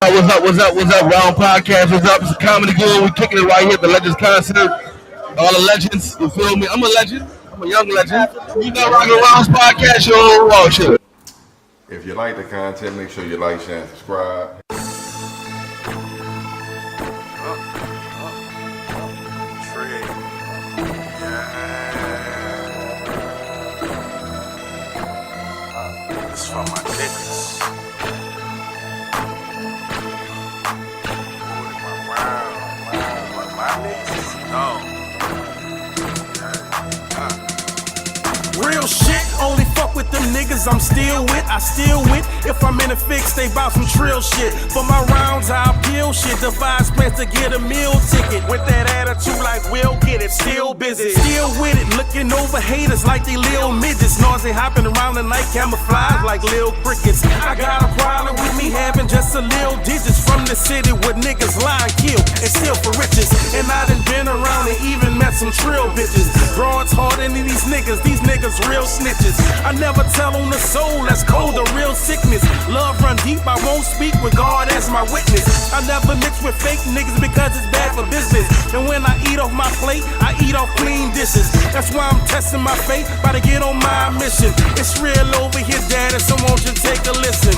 What's up? Round Podcast, what's up? It's a comedy good. We kicking it right here at the Legends concert. All the legends, you feel me? I'm a legend. I'm a young legend. You know, rocking Rounds Podcast, yo. Oh, shit. If you like the content, make sure you like, share, and subscribe. It's for my niggas. Real shit, only fuck with them niggas I'm still with. I still win. If I'm in a fix, they bout some trill shit. For my rounds, I'll peel shit. Devise plans to get a meal ticket. With that attitude, like we'll get it. Still busy, still with it. Looking over haters like they little midgets. Noisy hopping around the night, camouflage like little crickets. I got a problem with me having just a little digits. From the city where niggas lie, kill, and steal for riches. And I done been around and even met some trill bitches. Broads harder than these niggas real snitches. I never tell on the soul, that's cold, a real sickness. Love run deep, I won't speak with God as my witness. I never mix with fake niggas because it's bad for business. And when I eat off my plate, I eat off clean dishes. That's why I'm testing my fate, about to get on my mission. It's real over here, daddy, so won't you take a listen.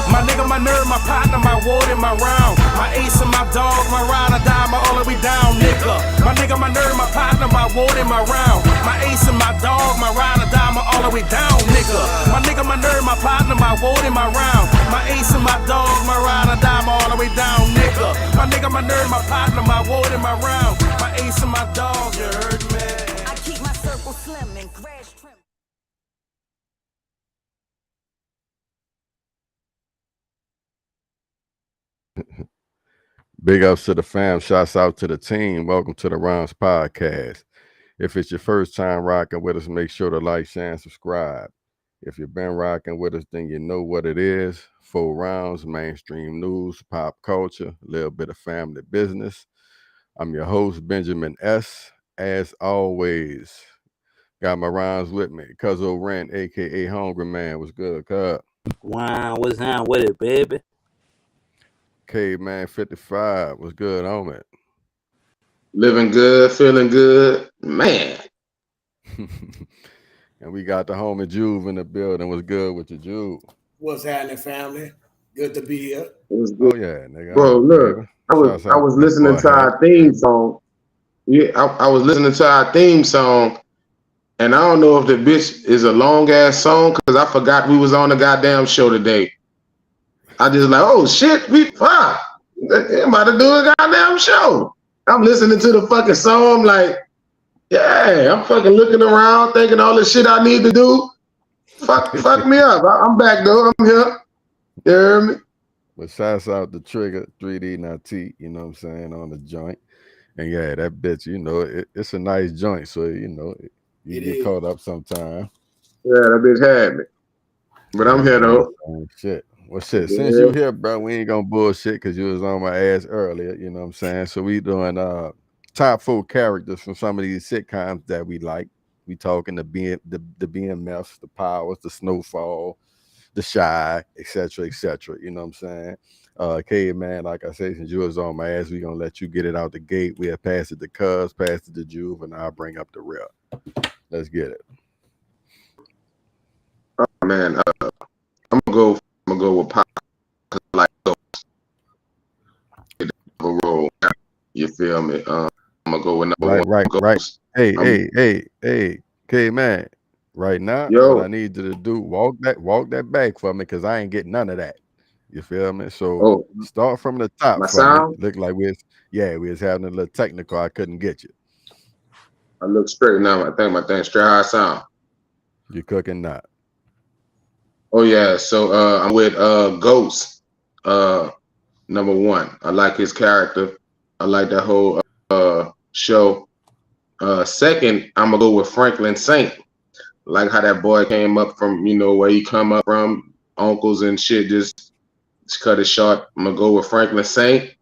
My nigga, my nerd, my partner, my ward, and my round. My ace and my dog, my ride or die, my all the way down, nigga. My nigga, my nerd, my partner, my ward, and my round. My ace and my dog, my ride or die, my all the way down, nigga. My nigga, my nerd, my partner, my ward, and my round. My ace and my dog, my ride or die, my all the way down, nigga. My nigga, my nerd, my partner, my ward, and my round. My ace and my dog, you heard me. I keep my circle slim and crash trim. Big ups to the fam. Shouts out to the team. Welcome to the Rounds Podcast. If it's your first time rocking with us, make sure to like, share, and subscribe. If you've been rocking with us, then you know what it is. 4 rounds, mainstream news, pop culture, a little bit of family business. I'm your host, Benjamin S. As always, got my rounds with me. Cuzzo Rent, a.k.a. Hungry Man. What's good, cuz? Wow, what's down with it, baby? Caveman 55. What's good, homie? Living good, feeling good, man. And we got the homie Juve in the building. What's good with you, Juve? What's happening, family? Good to be here. Oh yeah, nigga. Bro, look, I was listening to our theme song. Yeah, I was listening to our theme song, and I don't know if the bitch is a long ass song because I forgot we was on the goddamn show today. I just like, oh shit, we fuck. I'm about to do a goddamn show. I'm listening to the fucking song, like, yeah, I'm fucking looking around, thinking all the shit I need to do. Fuck me up. I'm back though. I'm here. You hear me? But shouts out the Trigger 3D not T, you know what I'm saying, on the joint. And yeah, that bitch, you know, it's a nice joint, so you know, you get caught up sometime. Yeah, that bitch had me. But I'm here though. Shit. Well, shit, since you here, bro, we ain't gonna bullshit because you was on my ass earlier, you know what I'm saying? So we doing top 4 characters from some of these sitcoms that we like. We talking the BMFs, the Powers, the Snowfall, the Shy, etc., you know what I'm saying? Caveman, like I say, since you was on my ass, we gonna let you get it out the gate. We'll pass it to Cuz, pass it to Juve, and I'll bring up the rear. Let's get it. Oh man, I'm gonna go with Pop because I like those. Role. You feel me? I'm gonna go with number one. Right. Hey, Caveman. Right now, what I need you to do, walk that back for me because I ain't getting none of that. You feel me? So start from the top. My sound? Look like we was having a little technical. I couldn't get you. I look straight now. I think my thing straight how I sound. You cooking not? Oh yeah. So I'm with Ghost. Number 1. I like his character. I like that whole show. Second, I'm gonna go with Franklin Saint. Like how that boy came up from, you know, where he come up from, uncles and shit, just cut it short. I'm gonna go with Franklin Saint.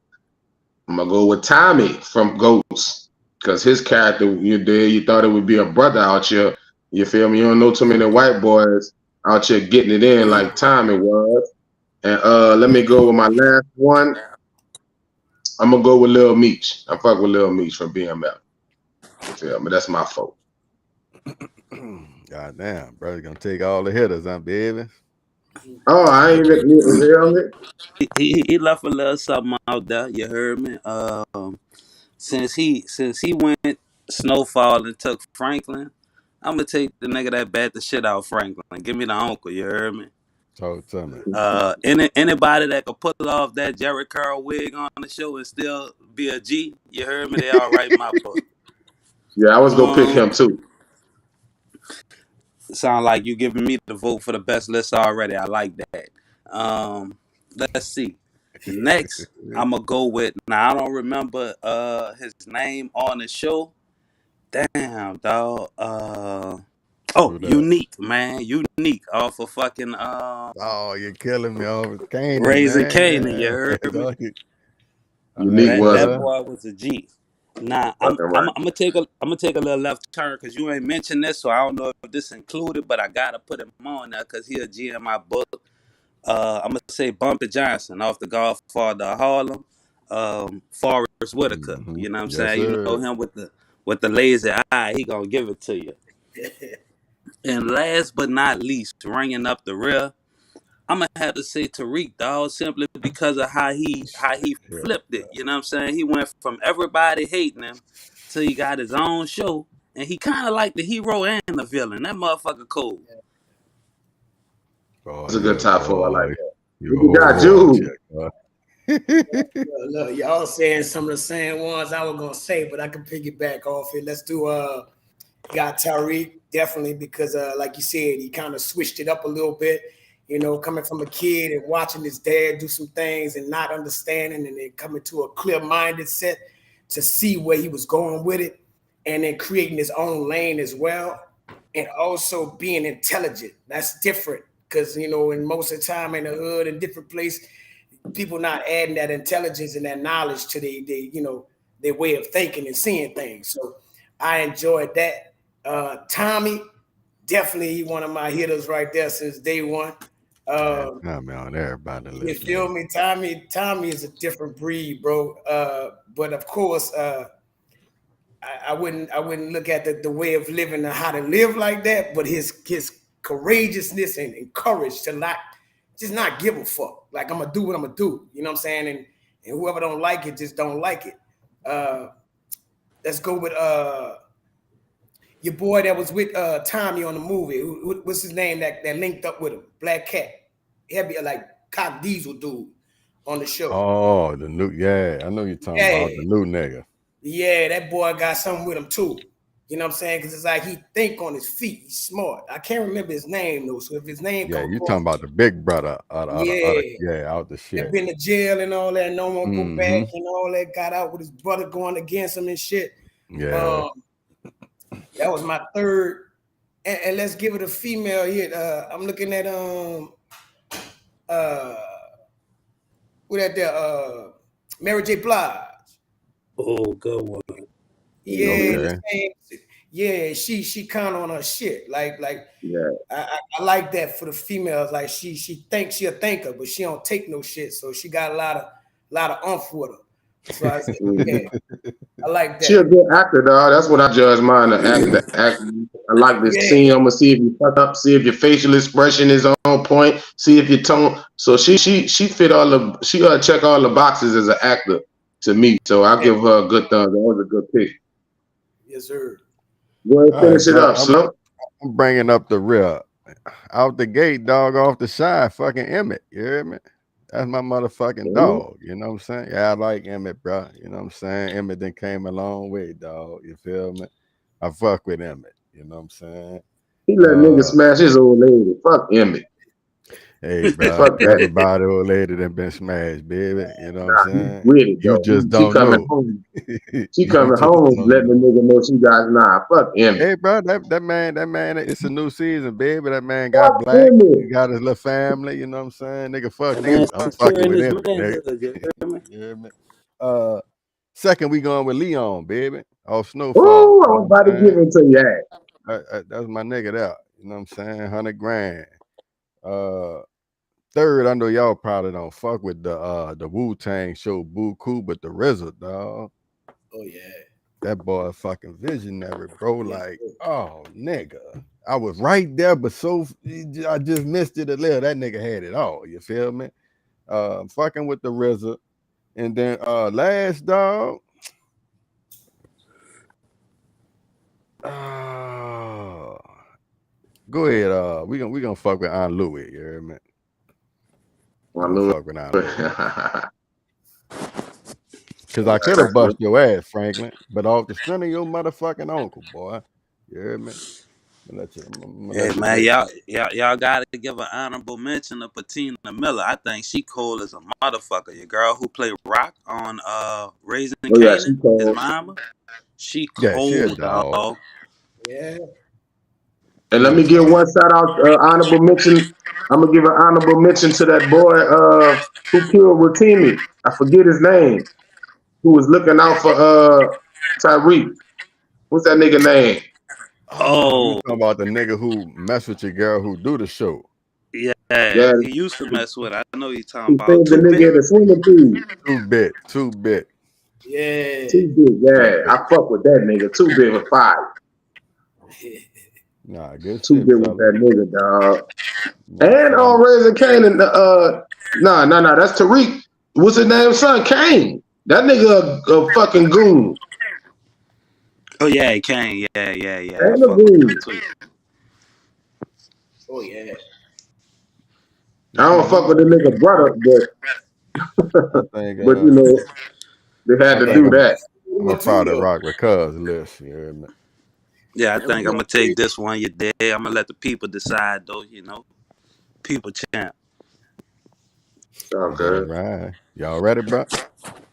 I'm gonna go with Tommy from Ghost, because his character, you thought it would be a brother out here. You feel me? You don't know too many white boys out here getting it in like Tommy was. And let me go with my last one. I'm gonna go with Lil Meech. I fuck with Lil Meech from BMF. You feel me? That's my fault. God damn, bro, you gonna take all the hitters, huh, baby? Oh, I ain't even hear me. He left a little something out there. You heard me. Since he went Snowfall and took Franklin, I'm gonna take the nigga that bat the shit out Franklin. Give me the uncle. You heard me. Talk to me. Anybody that could pull off that Jerry Curl wig on the show and still be a G, you heard me. They all right in my book. Yeah, I was gonna pick him too. Sound like you giving me the vote for the best list already. I like that. Let's see. Next, I'm gonna go with. Now I don't remember his name on the show. Damn, dog. Unique, man. Unique off of fucking oh, you're killing me over Kanan, Raising man. Kanan, you heard me? Unique that boy was a G. Nah, I'm gonna take a little left turn because you ain't mentioned this, so I don't know if this included, but I gotta put him on there because he a G in my book. I'm gonna say Bumpy Johnson off the Godfather of Harlem. Forrest Whitaker, you know what I'm saying? Sir. You know him with the lazy eye, he gonna give it to you. And last but not least, ringing up the rear, I'm gonna have to say Tariq, dog, simply because of how he flipped it. You know what I'm saying? He went from everybody hating him till he got his own show, and he kind of like the hero and the villain. That motherfucker cool. It's a good top four. I like that. You got you. Look, y'all saying some of the same ones I was gonna say, but I can piggyback off it. Let's do got Tariq, definitely, because like you said, he kind of switched it up a little bit. You know, coming from a kid and watching his dad do some things and not understanding, and then coming to a clear-minded set to see where he was going with it, and then creating his own lane as well, and also being intelligent. That's different because, you know, in most of the time in the hood and different place, people not adding that intelligence and that knowledge to their way of thinking and seeing things. So I enjoyed that. Tommy, definitely one of my hitters right there since day one. I'm on everybody. You feel me? Tommy is a different breed, bro. But of course, I wouldn't look at the way of living and how to live like that. But his courageousness and courage to not give a fuck. Like, I'm gonna do what I'm gonna do. You know what I'm saying? And whoever don't like it, just don't like it. Let's go with your boy that was with Tommy on the movie. What's his name that linked up with him? Black Cat. He had be like Cock Diesel dude on the show. Oh, the new, yeah. I know you're talking about the new nigga. Yeah, that boy got something with him too. You know what I'm saying? Because it's like he think on his feet. He's smart. I can't remember his name though. So if his name you're talking about the big brother out the shit. Been to jail and all that. No one go back and all that. Got out with his brother going against him and shit. Yeah. That was my third. And let's give it a female here. I'm looking at what at there? Mary J. Blige. Oh, good one. Yeah, yeah. She kind of on her shit. Like, yeah. I like that for the females. Like, she thinks she a thinker, but she don't take no shit. So she got a lot of oomph with her. So I said, I like that. She a good actor, dog. That's what I judge mine. The actor. I like this scene. I'm gonna see if you fuck up, see if your facial expression is on point, see if your tone. So she fit all the. She check all the boxes as an actor to me. So I'll give her a good thumb. That was a good pick. Yes, sir. Go ahead, finish it up, son. I'm bringing up the rear. Out the gate, dog, off the side, fucking Emmett. You hear me? That's my motherfucking dog. You know what I'm saying? Yeah, I like Emmett, bro. You know what I'm saying? Emmett then came a long way, dog. You feel me? I fuck with Emmett. You know what I'm saying? He let niggas smash his old lady. Fuck Emmett. Hey, bro, everybody old lady that been smashed, baby. You know what I'm saying? Really, you just don't know. She coming home, letting the nigga know she got fuck Emmett. Hey, bro, that man, it's a new season, baby. That man got black. He got his little family. You know what I'm saying? Nigga, fuck niggas. I'm fucking with him. Nigga. Second, we going with Leon, baby. Off Snowfall. Ooh, I was about to give it to you. That's my nigga there. You know what I'm saying? 100 grand. Third, I know y'all probably don't fuck with the Wu-Tang show Boo Cool, but the RZA, dog. Oh yeah. That boy fucking visionary, bro. Like, oh nigga. I was right there, but I just missed it a little. That nigga had it all. You feel me? Fucking with the RZA. And then last dog. Go ahead. We gonna fuck with Aunt Louie, you hear me? Fuck with Aunt Louie. Cause I could have bust your ass, Franklin, but off the strength of your motherfucking uncle, boy. You hear me? Hey man, y'all gotta give an honorable mention to Patina Miller. I think she cool as a motherfucker. Your girl who played Rock on Raising Kanan, his mama. She cold, dog. Yeah. And let me give one shout out, honorable mention. I'm gonna give an honorable mention to that boy who killed Rotimi. I forget his name. Who was looking out for Tyreek? What's that nigga name? Oh, you talking about the nigga who mess with your girl who do the show? Yeah. He used to mess with. I know you talking about the nigga in the swimming pool. 2-bit. Yeah. 2-bit. Yeah, I fuck with that nigga. 2-bit for 5. Nah, good 2-bit with that nigga, dog. And on Raising Kanan, nah, that's Tariq. What's his name, son? Kane. That nigga a fucking goon. Oh yeah, Kane. Yeah. And a goon. Oh yeah. I don't fuck with the nigga brother, but but you know, they had to do that. I'm gonna probably rock with Cuz list. You hear me? Yeah, I think I'm gonna take this one. You're dead. I'm gonna let the people decide, though. You know, people champ. Okay. Right. Y'all ready, bro?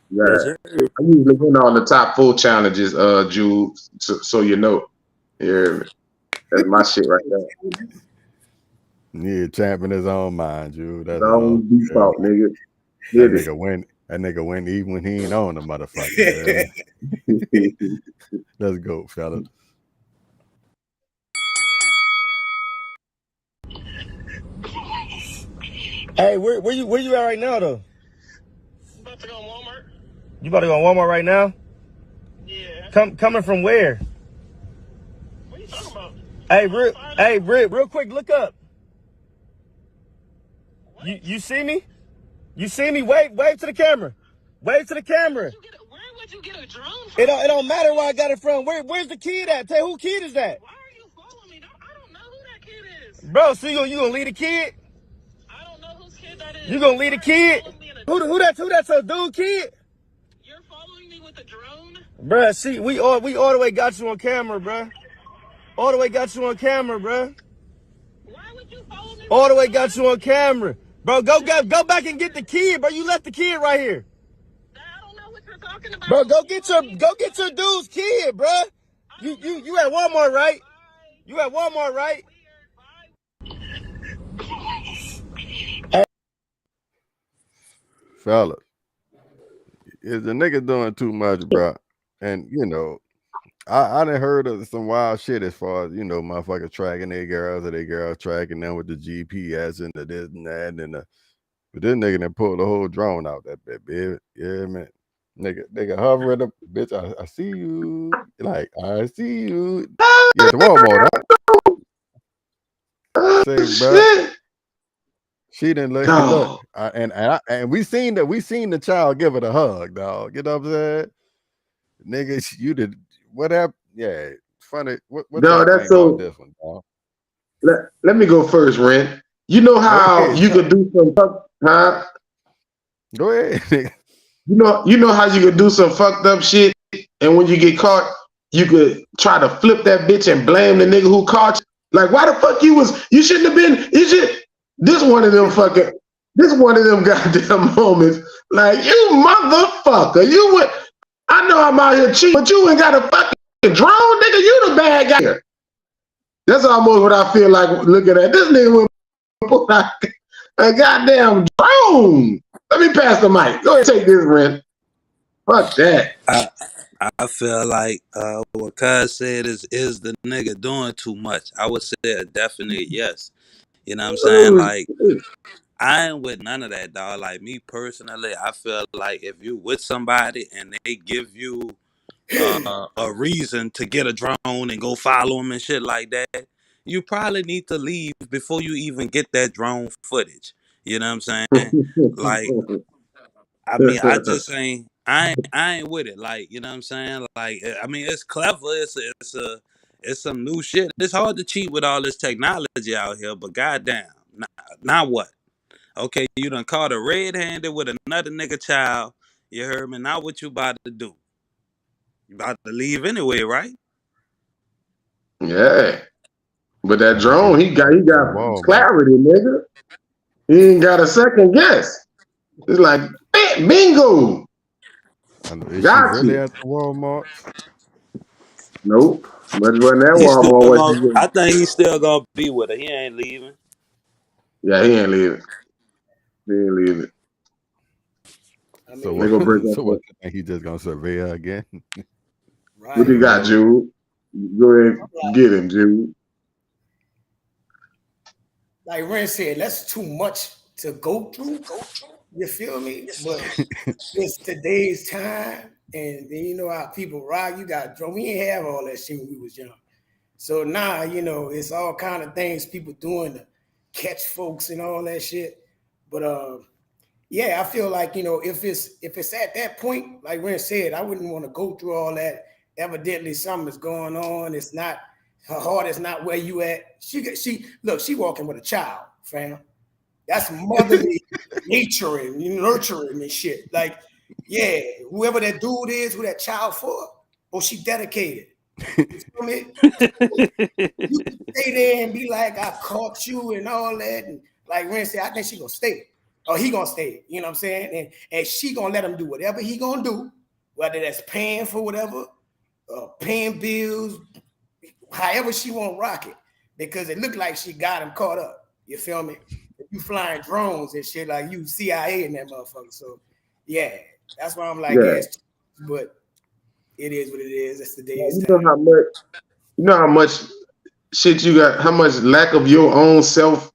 Yeah. I usually win on the top 4 challenges, Jude. So you know. You hear me? That's my shit right there. Yeah, champion his own mind, Jude. That's all. Default, nigga. That nigga win even when he ain't on the motherfucker. Let's go, fellas. Hey, where you at right now though? I'm about to go to Walmart. You about to go to Walmart right now? Yeah. Coming from where? What are you talking about? Hey, real quick, look up. What? You see me? You see me? Wave to the camera. Wave to the camera. Where would you get a drone from? It don't matter where I got it from. Where's the kid at? Tell who kid is that? Why are you following me? I don't know who that kid is. Bro, so you gonna lead the kid? I don't know whose kid that is. You gonna lead the kid? Who that's a dude kid? You're following me with a drone? Bruh, see, we all the way got you on camera, bruh. All the way got you on camera, bruh. Why would you follow me? All the way got you on camera. Bro, go back and get the kid, bro. You left the kid right here. I don't know what you're talking about. Bro, go get your dude's kid, bro. You at Walmart, right? You at Walmart, right? Fellas, is the nigga doing too much, bro? And you know, I done heard of some wild shit as far as, you know, motherfuckers tracking their girls or their girls tracking them with the GPS and the this and that but this nigga done pulled the whole drone out that bit, baby. Yeah, man. Nigga hover at the bitch. I see you. Like, I see you. Yeah, the Walmart, huh? Say, bro. She didn't look. And we seen the child give it a hug, dog. You know what I'm saying? Nigga, you did what happened? Yeah, funny. What no, that's so. This one, dog? Let me go first, Ren. You know how you could do some huh? Go ahead. You know how you could do some fucked up shit, and when you get caught, you could try to flip that bitch and blame the nigga who caught you. Like, why the fuck you shouldn't have been. This one of them goddamn moments. Like, you motherfucker, you would. I know I'm out here cheating, but you ain't got a fucking drone, nigga. You the bad guy here. That's almost what I feel like looking at this nigga with a goddamn drone. Let me pass the mic. Go ahead and take this, Ren. Fuck that. I feel like what Cuz said is the nigga doing too much. I would say a definite yes. You know what I'm saying? Like, I ain't with none of that, dog. Like me personally, I feel like if you with somebody and they give you a reason to get a drone and go follow them and shit like that, you probably need to leave before you even get that drone footage. You know what I'm saying? Like, I mean, I ain't with it. Like, you know what I'm saying? Like, I mean, it's clever. It's some new shit. It's hard to cheat with all this technology out here, but goddamn, now what? Okay, you done caught a red-handed with another nigga child. You heard me? Now what you about to do? You about to leave anyway, right? Yeah. But that And drone, he got Walmart. clarity, nigga. He ain't got a second guess. It's like bingo. Is Got she really you. at the Walmart? Nope. But when that He's still Walmart, what gonna. you doing? I think he's still gonna be with her. He ain't leaving. Yeah, he ain't leaving. He ain't leaving. I mean, So They gonna break so up. what? You think he just gonna survey her again? right. What you got, Jude? Go ahead and get him, Jude. Like Ren said, that's too much to go through. You feel me? But it's today's time, and then you know how people rock. You got drone. We ain't have all that shit when we was young. So now, you know, it's all kind of things people doing to catch folks and all that shit. But yeah, I feel like, you know, if it's at that point, like Ren said, I wouldn't want to go through all that. Evidently something is going on. It's not, her heart is not where you at. She walking with a child, fam. That's motherly nature and nurturing and shit. Like, yeah, whoever that dude is, who that child for, or she dedicated. You feel me? You can stay there and be like, I caught you and all that. And like Ren said, I think she gonna stay. Or he gonna stay. You know what I'm saying? And she gonna let him do whatever he gonna do, whether that's paying for whatever, paying bills, however she won't rock it. Because it looked like she got him caught up. You feel me? If you flying drones and shit, like you CIA in that motherfucker. So yeah, that's why I'm like, yes, but it is what it is. It's the day's time. You know how much shit you got, how much lack of your own self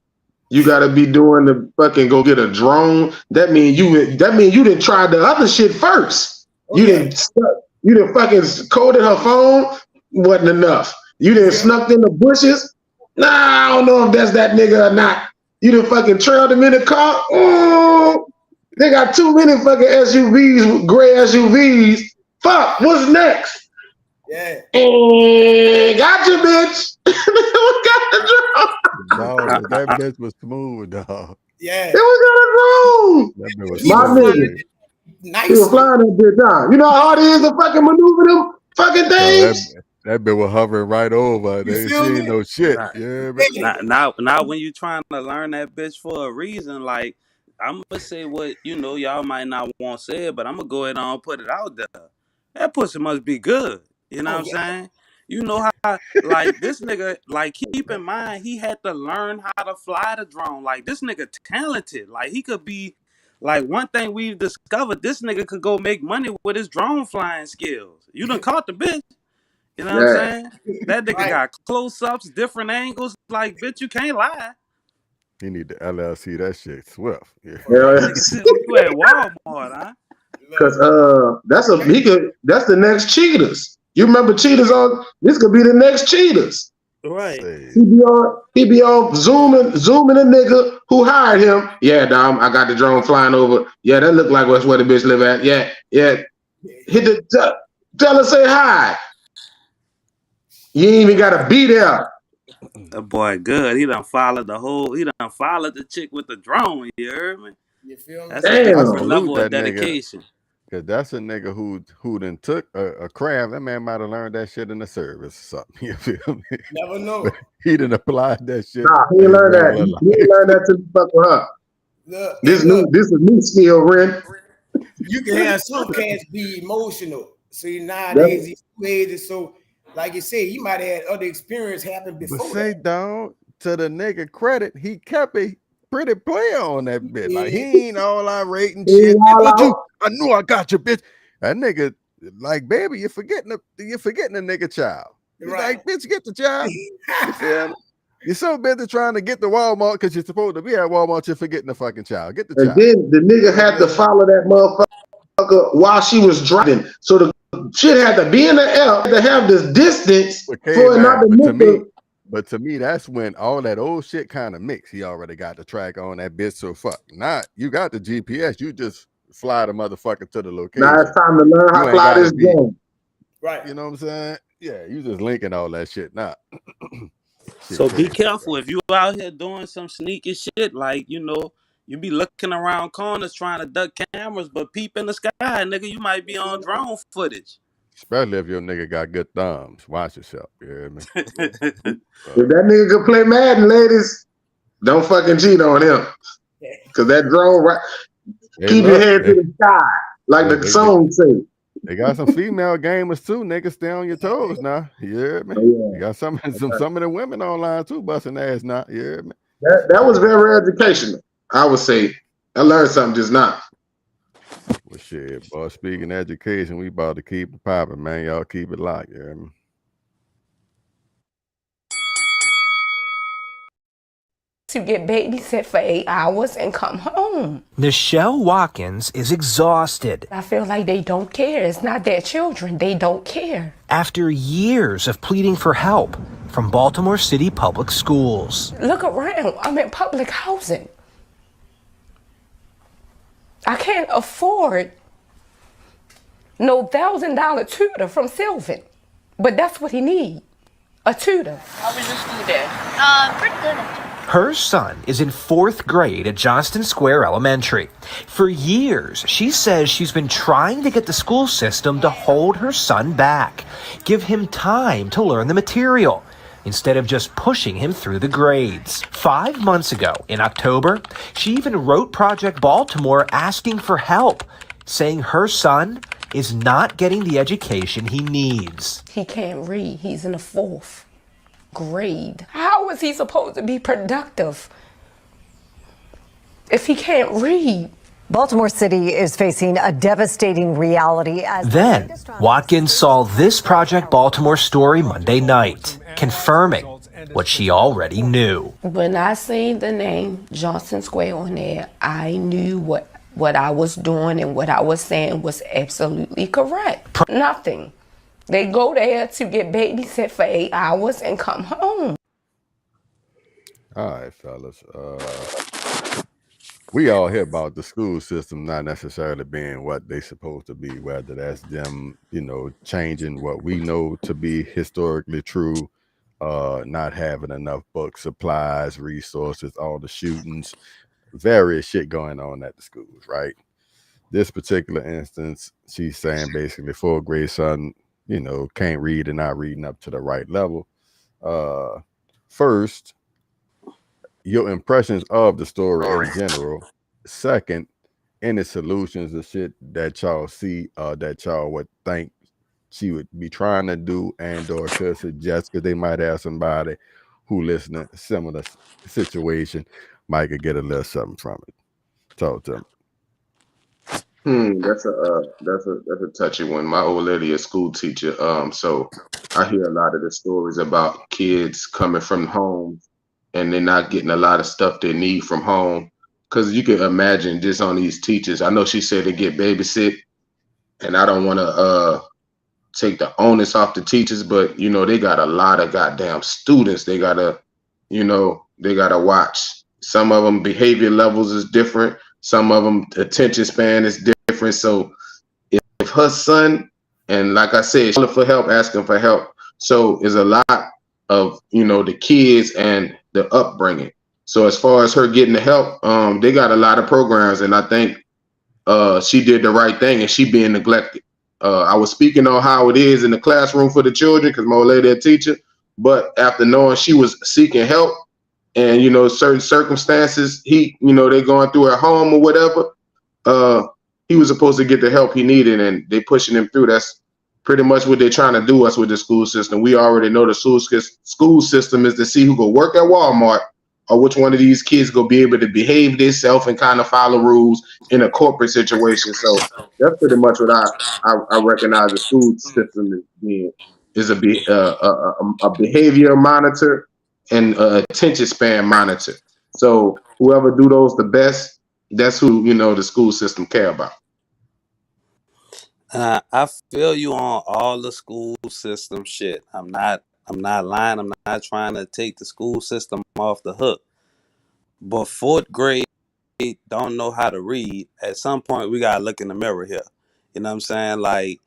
you gotta be doing to fucking go get a drone. That mean you didn't try the other shit first. You didn't fucking coded her phone, wasn't enough. You didn't snuck in the bushes. Nah, I don't know if that's that nigga or not. You done fucking trailed them in the car. They got too many fucking SUVs, gray SUVs. Fuck, what's next? Yeah. Gotcha, bitch. Got the drone. Dog, that bitch was smooth, dog. Yeah. It was got a drone. That bitch was My nigga. Nice. He was flying that bitch down. You know how hard it is to fucking maneuver them fucking things? That bitch was hovering right over. They ain't no shit. Yeah, but now when you trying to learn that bitch for a reason, like I'm gonna say what y'all might not want to say it, but I'm gonna go ahead and put it out there. That pussy must be good. You know what I'm saying? You know how, like, this nigga, like, keep in mind, he had to learn how to fly the drone. Like, this nigga talented. Like, he could be, like, one thing we've discovered, this nigga could go make money with his drone flying skills. You done caught the bitch. You know what I'm saying? That nigga got close-ups, different angles. Like, bitch, you can't lie. He need the LLC that shit swift. Yeah. You at Walmart, huh? Cause that's the next Cheetahs. You remember Cheetahs on? This could be the next Cheetahs. Right. He be on zooming a nigga who hired him. Yeah, Dom, I got the drone flying over. Yeah, that look like where the bitch live at. Yeah. Hit the tell her say hi. You ain't even gotta be there. That boy good. He done followed the chick with the drone. You heard me? You feel me? That's a different level of that dedication. Nigga, Cause that's a nigga who done took a craft. That man might have learned that shit in the service or something. You feel me? Never know. But he done applied that shit. Nah, he learned that. He learned that to fuck with her. Look, this is new skill, Ren. You can have some cats be emotional. See, nowadays these ways, so like you said, you might have had other experience happen before. But say, dog, to the nigga credit, he kept a pretty player on that bit. Like, he ain't all irate and shit. I knew I got you, bitch. That nigga, like, baby, you're forgetting the nigga child. Right. Like, bitch, get the child. You feel me? You're so busy trying to get to Walmart because you're supposed to be at Walmart. You're forgetting the fucking child. Get the child. And then the nigga had to follow that motherfucker while she was driving. So the shit had to be in the air to have this distance for it not to miss. But to me, that's when all that old shit kind of mixed. He already got the track on that bitch. So fuck. Not you got the GPS. You just fly the motherfucker to the location. Now it's time to learn how to fly this game. Right. You know what I'm saying? Yeah, you just linking all that shit now. So be careful if you out here doing some sneaky shit, like, you know, you be looking around corners trying to duck cameras, but peep in the sky, nigga, you might be on drone footage. Especially if your nigga got good thumbs. Watch yourself. You hear me? If that nigga could play Madden, ladies, don't fucking cheat on him. Cause that drone, right? Keep your head to the sky, like the song say. They got some female gamers too, niggas. Stay on your toes now. You hear me? You got some of the women online too busting ass now. You hear me? That was very educational. I would say I learned something just now. Well, shit, boy. Speaking of education, we about to keep it popping, man. Y'all keep it locked. You hear me? To get babysit for 8 hours and come home. Nichelle Watkins is exhausted. I feel like they don't care. It's not their children. They don't care. After years of pleading for help from Baltimore City Public Schools. Look around. I'm in public housing. I can't afford no $1,000 tutor from Sylvan, but that's what he needs, a tutor. How was your school day? Pretty good. Her son is in 4th grade at Johnston Square Elementary. For years, she says she's been trying to get the school system to hold her son back, give him time to learn the material, instead of just pushing him through the grades. 5 months ago, in October, she even wrote Project Baltimore asking for help, saying her son is not getting the education he needs. He can't read. He's in the 4th grade. How is he supposed to be productive if he can't read? Baltimore City is facing a devastating reality. Then, Watkins saw this Project Baltimore story Monday night, confirming what she already knew. When I seen the name Johnston Square on there, I knew what I was doing and what I was saying was absolutely correct. Nothing. They go there to get babysit for 8 hours and come home. All right, fellas. We all hear about the school system not necessarily being what they supposed to be, whether that's them, you know, changing what we know to be historically true, not having enough book supplies, resources, all the shootings, various shit going on at the schools, right? This particular instance, she's saying basically 4th grade son, you know, can't read and not reading up to the right level. First, your impressions of the story in general. Second, any solutions or shit that y'all see that y'all would think she would be trying to do and or could suggest, because they might have somebody who listening to similar situation might could get a little something from it. Talk to them. That's a touchy one. My old lady, a school teacher, so I hear a lot of the stories about kids coming from home and they're not getting a lot of stuff they need from home. Because you can imagine just on these teachers. I know she said to get babysit, and I don't want to take the onus off the teachers, but you know they got a lot of goddamn students. They gotta, you know, they gotta watch. Some of them behavior levels is different. Some of them attention span is different. So if her son, and like I said, she's for help, asking for help. So there's a lot of, you know, the kids and the upbringing. So as far as her getting the help, they got a lot of programs, and I think she did the right thing, and she being neglected. I was speaking on how it is in the classroom for the children because my old lady a teacher, but after knowing she was seeking help, and, you know, certain circumstances, he, you know, they going through at home or whatever, he was supposed to get the help he needed, and they pushing him through. That's pretty much what they're trying to do us with the school system. We already know the school system is to see who go work at Walmart or which one of these kids go be able to behave themselves and kind of follow rules in a corporate situation. So that's pretty much what I recognize the school system as being, is a behavior monitor and attention span monitor. So whoever do those the best, that's who the school system care about. I feel you on all the school system shit. I'm not lying. I'm not trying to take the school system off the hook. But fourth grade don't know how to read. At some point, we gotta look in the mirror here. You know what I'm saying? Like,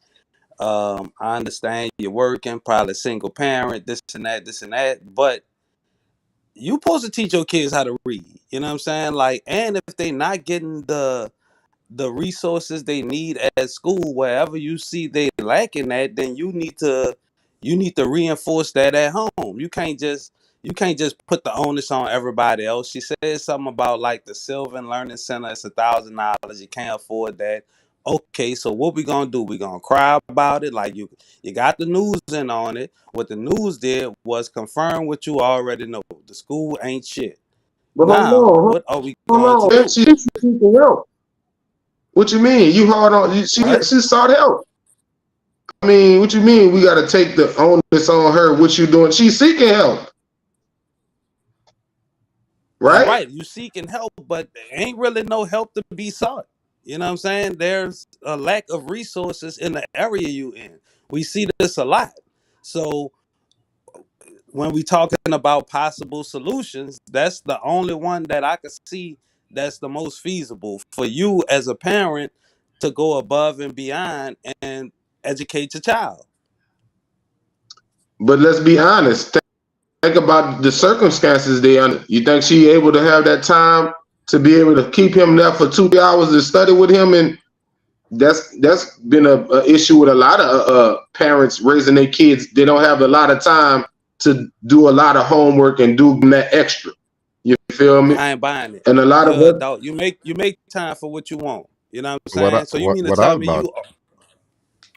I understand you're working, probably single parent, this and that, but you supposed to teach your kids how to read. You know what I'm saying? Like, and if they not getting the resources they need at school, wherever you see they lacking that, then you need to reinforce that at home. You can't just put the onus on everybody else. She said something about like the Sylvan Learning Center. It's $1,000. You can't afford that. Okay, so what we gonna do? We gonna cry about it? Like you got the news in on it. What the news did was confirm what you already know. The school ain't shit. But Now, what are we going to do? She's seeking help. What you mean? You hard on? She sought help. I mean, what you mean? We got to take the onus on her. What you doing? She's seeking help, right? Right. You seeking help, but there ain't really no help to be sought. You know what I'm saying? There's a lack of resources in the area you in. We see this a lot. So when we talking about possible solutions, that's the only one that I could see that's the most feasible for you as a parent to go above and beyond and educate your child. But let's be honest. Think about the circumstances they under. You think she able to have that time to be able to keep him there for 2 hours to study with him? And that's been a issue with a lot of parents raising their kids. They don't have a lot of time to do a lot of homework and do that extra. You feel me? I ain't buying it. And a lot of it, you make time for what you want. You know what I'm saying? So you mean to tell me you?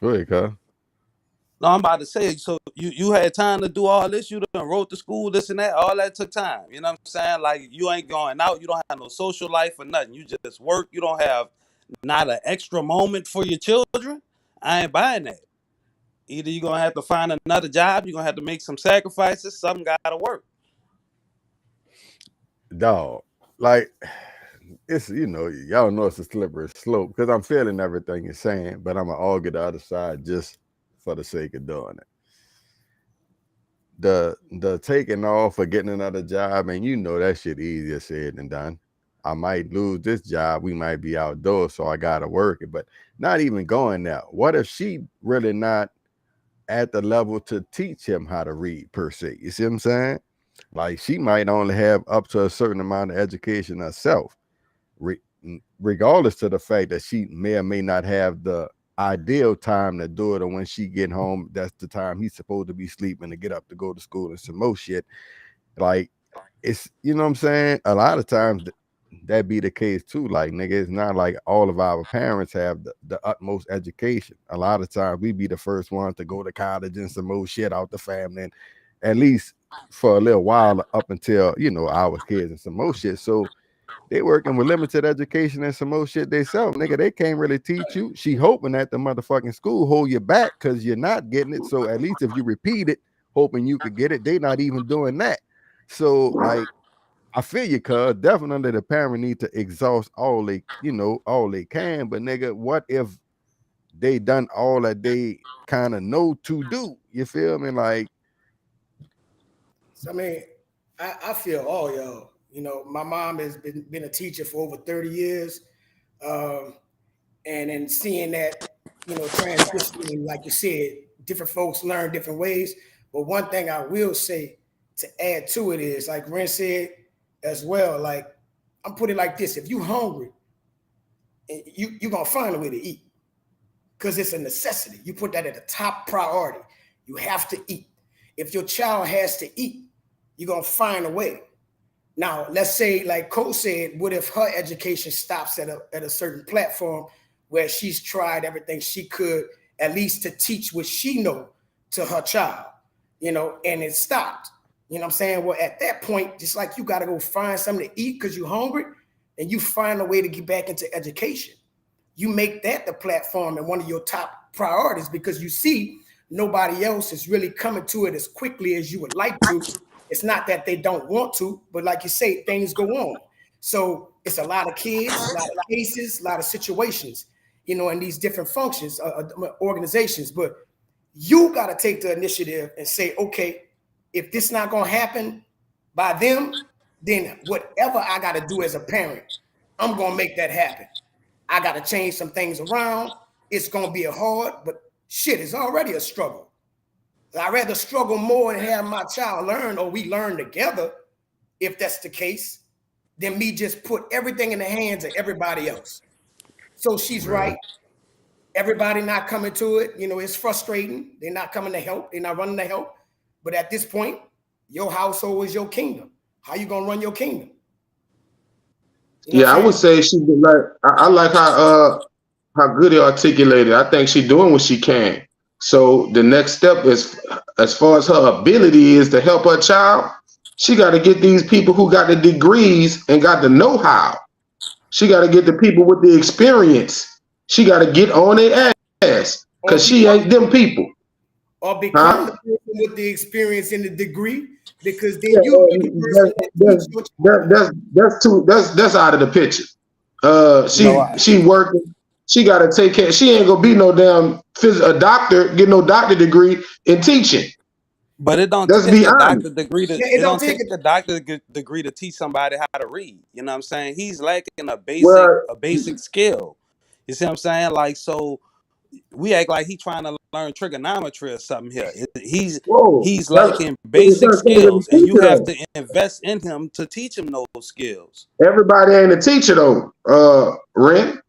Go ahead, Kyle. No, I'm about to say. So you had time to do all this. You done wrote to school, this and that. All that took time. You know what I'm saying? Like you ain't going out. You don't have no social life or nothing. You just work. You don't have not an extra moment for your children. I ain't buying that. Either you're gonna have to find another job. You're gonna have to make some sacrifices. Something gotta work. Dog, like it's y'all know it's a slippery slope because I'm feeling everything you're saying, but I'm gonna argue the other side just for the sake of doing it. The taking off or getting another job, and that shit easier said than done. I might lose this job. We might be outdoors, so I gotta work it. But not even going there. What if she really not at the level to teach him how to read per se? You see what I'm saying? Like she might only have up to a certain amount of education herself, regardless to the fact that she may or may not have the ideal time to do it, or when she get home, that's the time he's supposed to be sleeping to get up to go to school and some more shit. Like it's, what I'm saying? A lot of times that be the case too. Like, nigga, it's not like all of our parents have the utmost education. A lot of times we be the first ones to go to college and some more shit out the family, and at least for a little while up until our kids and some more shit. So they working with limited education and some more shit they sell. Nigga, they can't really teach you. She hoping that the motherfucking school hold you back because you're not getting it. So at least if you repeat it, hoping you could get it, they not even doing that. So like, I feel you, cuz definitely the parent need to exhaust all they can. But nigga, what if they done all that they kind of know to do? You feel me? Like, I mean, I feel all y'all. My mom has been a teacher for over 30 years. And then seeing that, transitioning, like you said, different folks learn different ways. But one thing I will say to add to it is, like Ren said as well, like I'm putting it like this: if you hungry, you're gonna find a way to eat because it's a necessity. You put that at the top priority. You have to eat. If your child has to eat, you're gonna find a way. Now, let's say, like Cole said, what if her education stops at a certain platform where she's tried everything she could, at least to teach what she know to her child, and it stopped. You know what I'm saying? Well, at that point, just like you got to go find something to eat because you're hungry, and you find a way to get back into education. You make that the platform and one of your top priorities because you see nobody else is really coming to it as quickly as you would like to. It's not that they don't want to, but like you say, things go on. So it's a lot of kids, a lot of cases, a lot of situations, you know, in these different functions, organizations. But you got to take the initiative and say, okay, if this not going to happen by them, then whatever I got to do as a parent, I'm going to make that happen. I got to change some things around. It's going to be hard, but shit, it's already a struggle. I'd rather struggle more and have my child learn, or we learn together, if that's the case, than me just put everything in the hands of everybody else. So she's right. Everybody not coming to it. You know, it's frustrating. They're not coming to help. They're not running to help. But at this point, your household is your kingdom. How you going to run your kingdom? You know I would say she like, I like how good he articulated. I think she's doing what she can. So the next step is, as far as her ability is to help her child, she got to get these people who got the degrees and got the know-how. She got to get the people with the experience. She got to get on their ass, because she ain't them people. Or become the person with the experience and the degree, because then you that's out of the picture. She working. She got to take care. She ain't gonna be no damn a doctor, get no doctor degree in teaching. But it don't take a doctor degree to it don't take a doctor degree to teach somebody how to read. You know what I'm saying? He's lacking a basic skill. You see what I'm saying? Like, so we act like he's trying to learn trigonometry or something here. He's lacking basic skills, and you have to invest in him to teach him those skills. Everybody ain't a teacher though, Ren.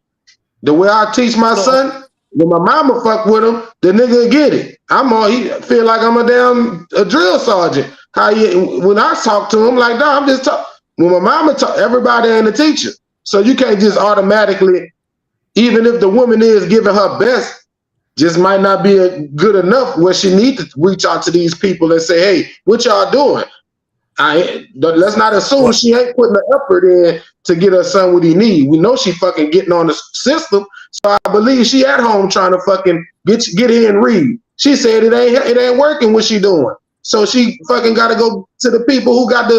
The way I teach my son, when my mama fuck with him, the nigga get it. He feel like I'm a drill sergeant. When I talk to him, like, no, I'm just talking. When my mama talk, everybody ain't a teacher. So you can't just automatically, even if the woman is giving her best, just might not be good enough where she need to reach out to these people and say, hey, what y'all doing? Let's not assume she ain't putting the effort in to get her son what he need. We know she fucking getting on the system, so I believe she at home trying to fucking get in and read. She said it ain't working what she doing, so she fucking got to go to the people who got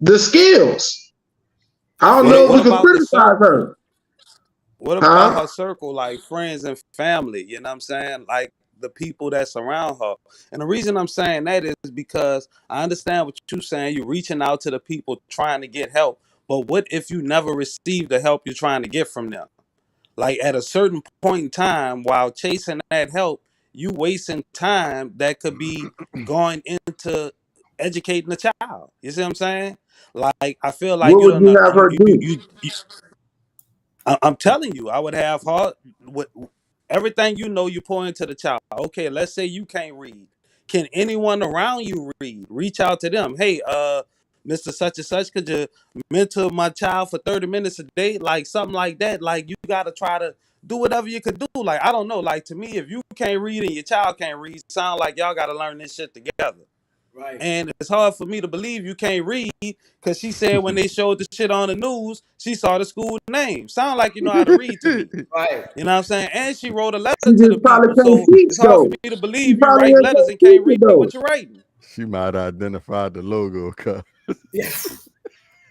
the skills. I don't know if we can criticize her. What about her circle, like friends and family? You know what I'm saying? Like the people that surround her. And the reason I'm saying that is because I understand what you're saying. You're reaching out to the people trying to get help. But what if you never receive the help you're trying to get from them? Like at a certain point in time, while chasing that help, you wasting time that could be going into educating the child. You see what I'm saying? Like, I feel like what would you have her do? I'm telling you, I would have her with everything you pour into the child. Okay, let's say you can't read. Can anyone around you read? Reach out to them. Hey, Mr. Such and Such, could you mentor my child for 30 minutes a day? Like something like that. Like, you got to try to do whatever you could do. Like, I don't know. Like, to me, if you can't read and your child can't read, sound like y'all got to learn this shit together. Right. And it's hard for me to believe you can't read, because she said when they showed the shit on the news, she saw the school name. Sound like you know how to read to me. Right. You know what I'm saying? And she wrote a letter to the people. So it's hard for me to believe you write letters and can't read what you're writing. She might identify the logo, cuz. Yes.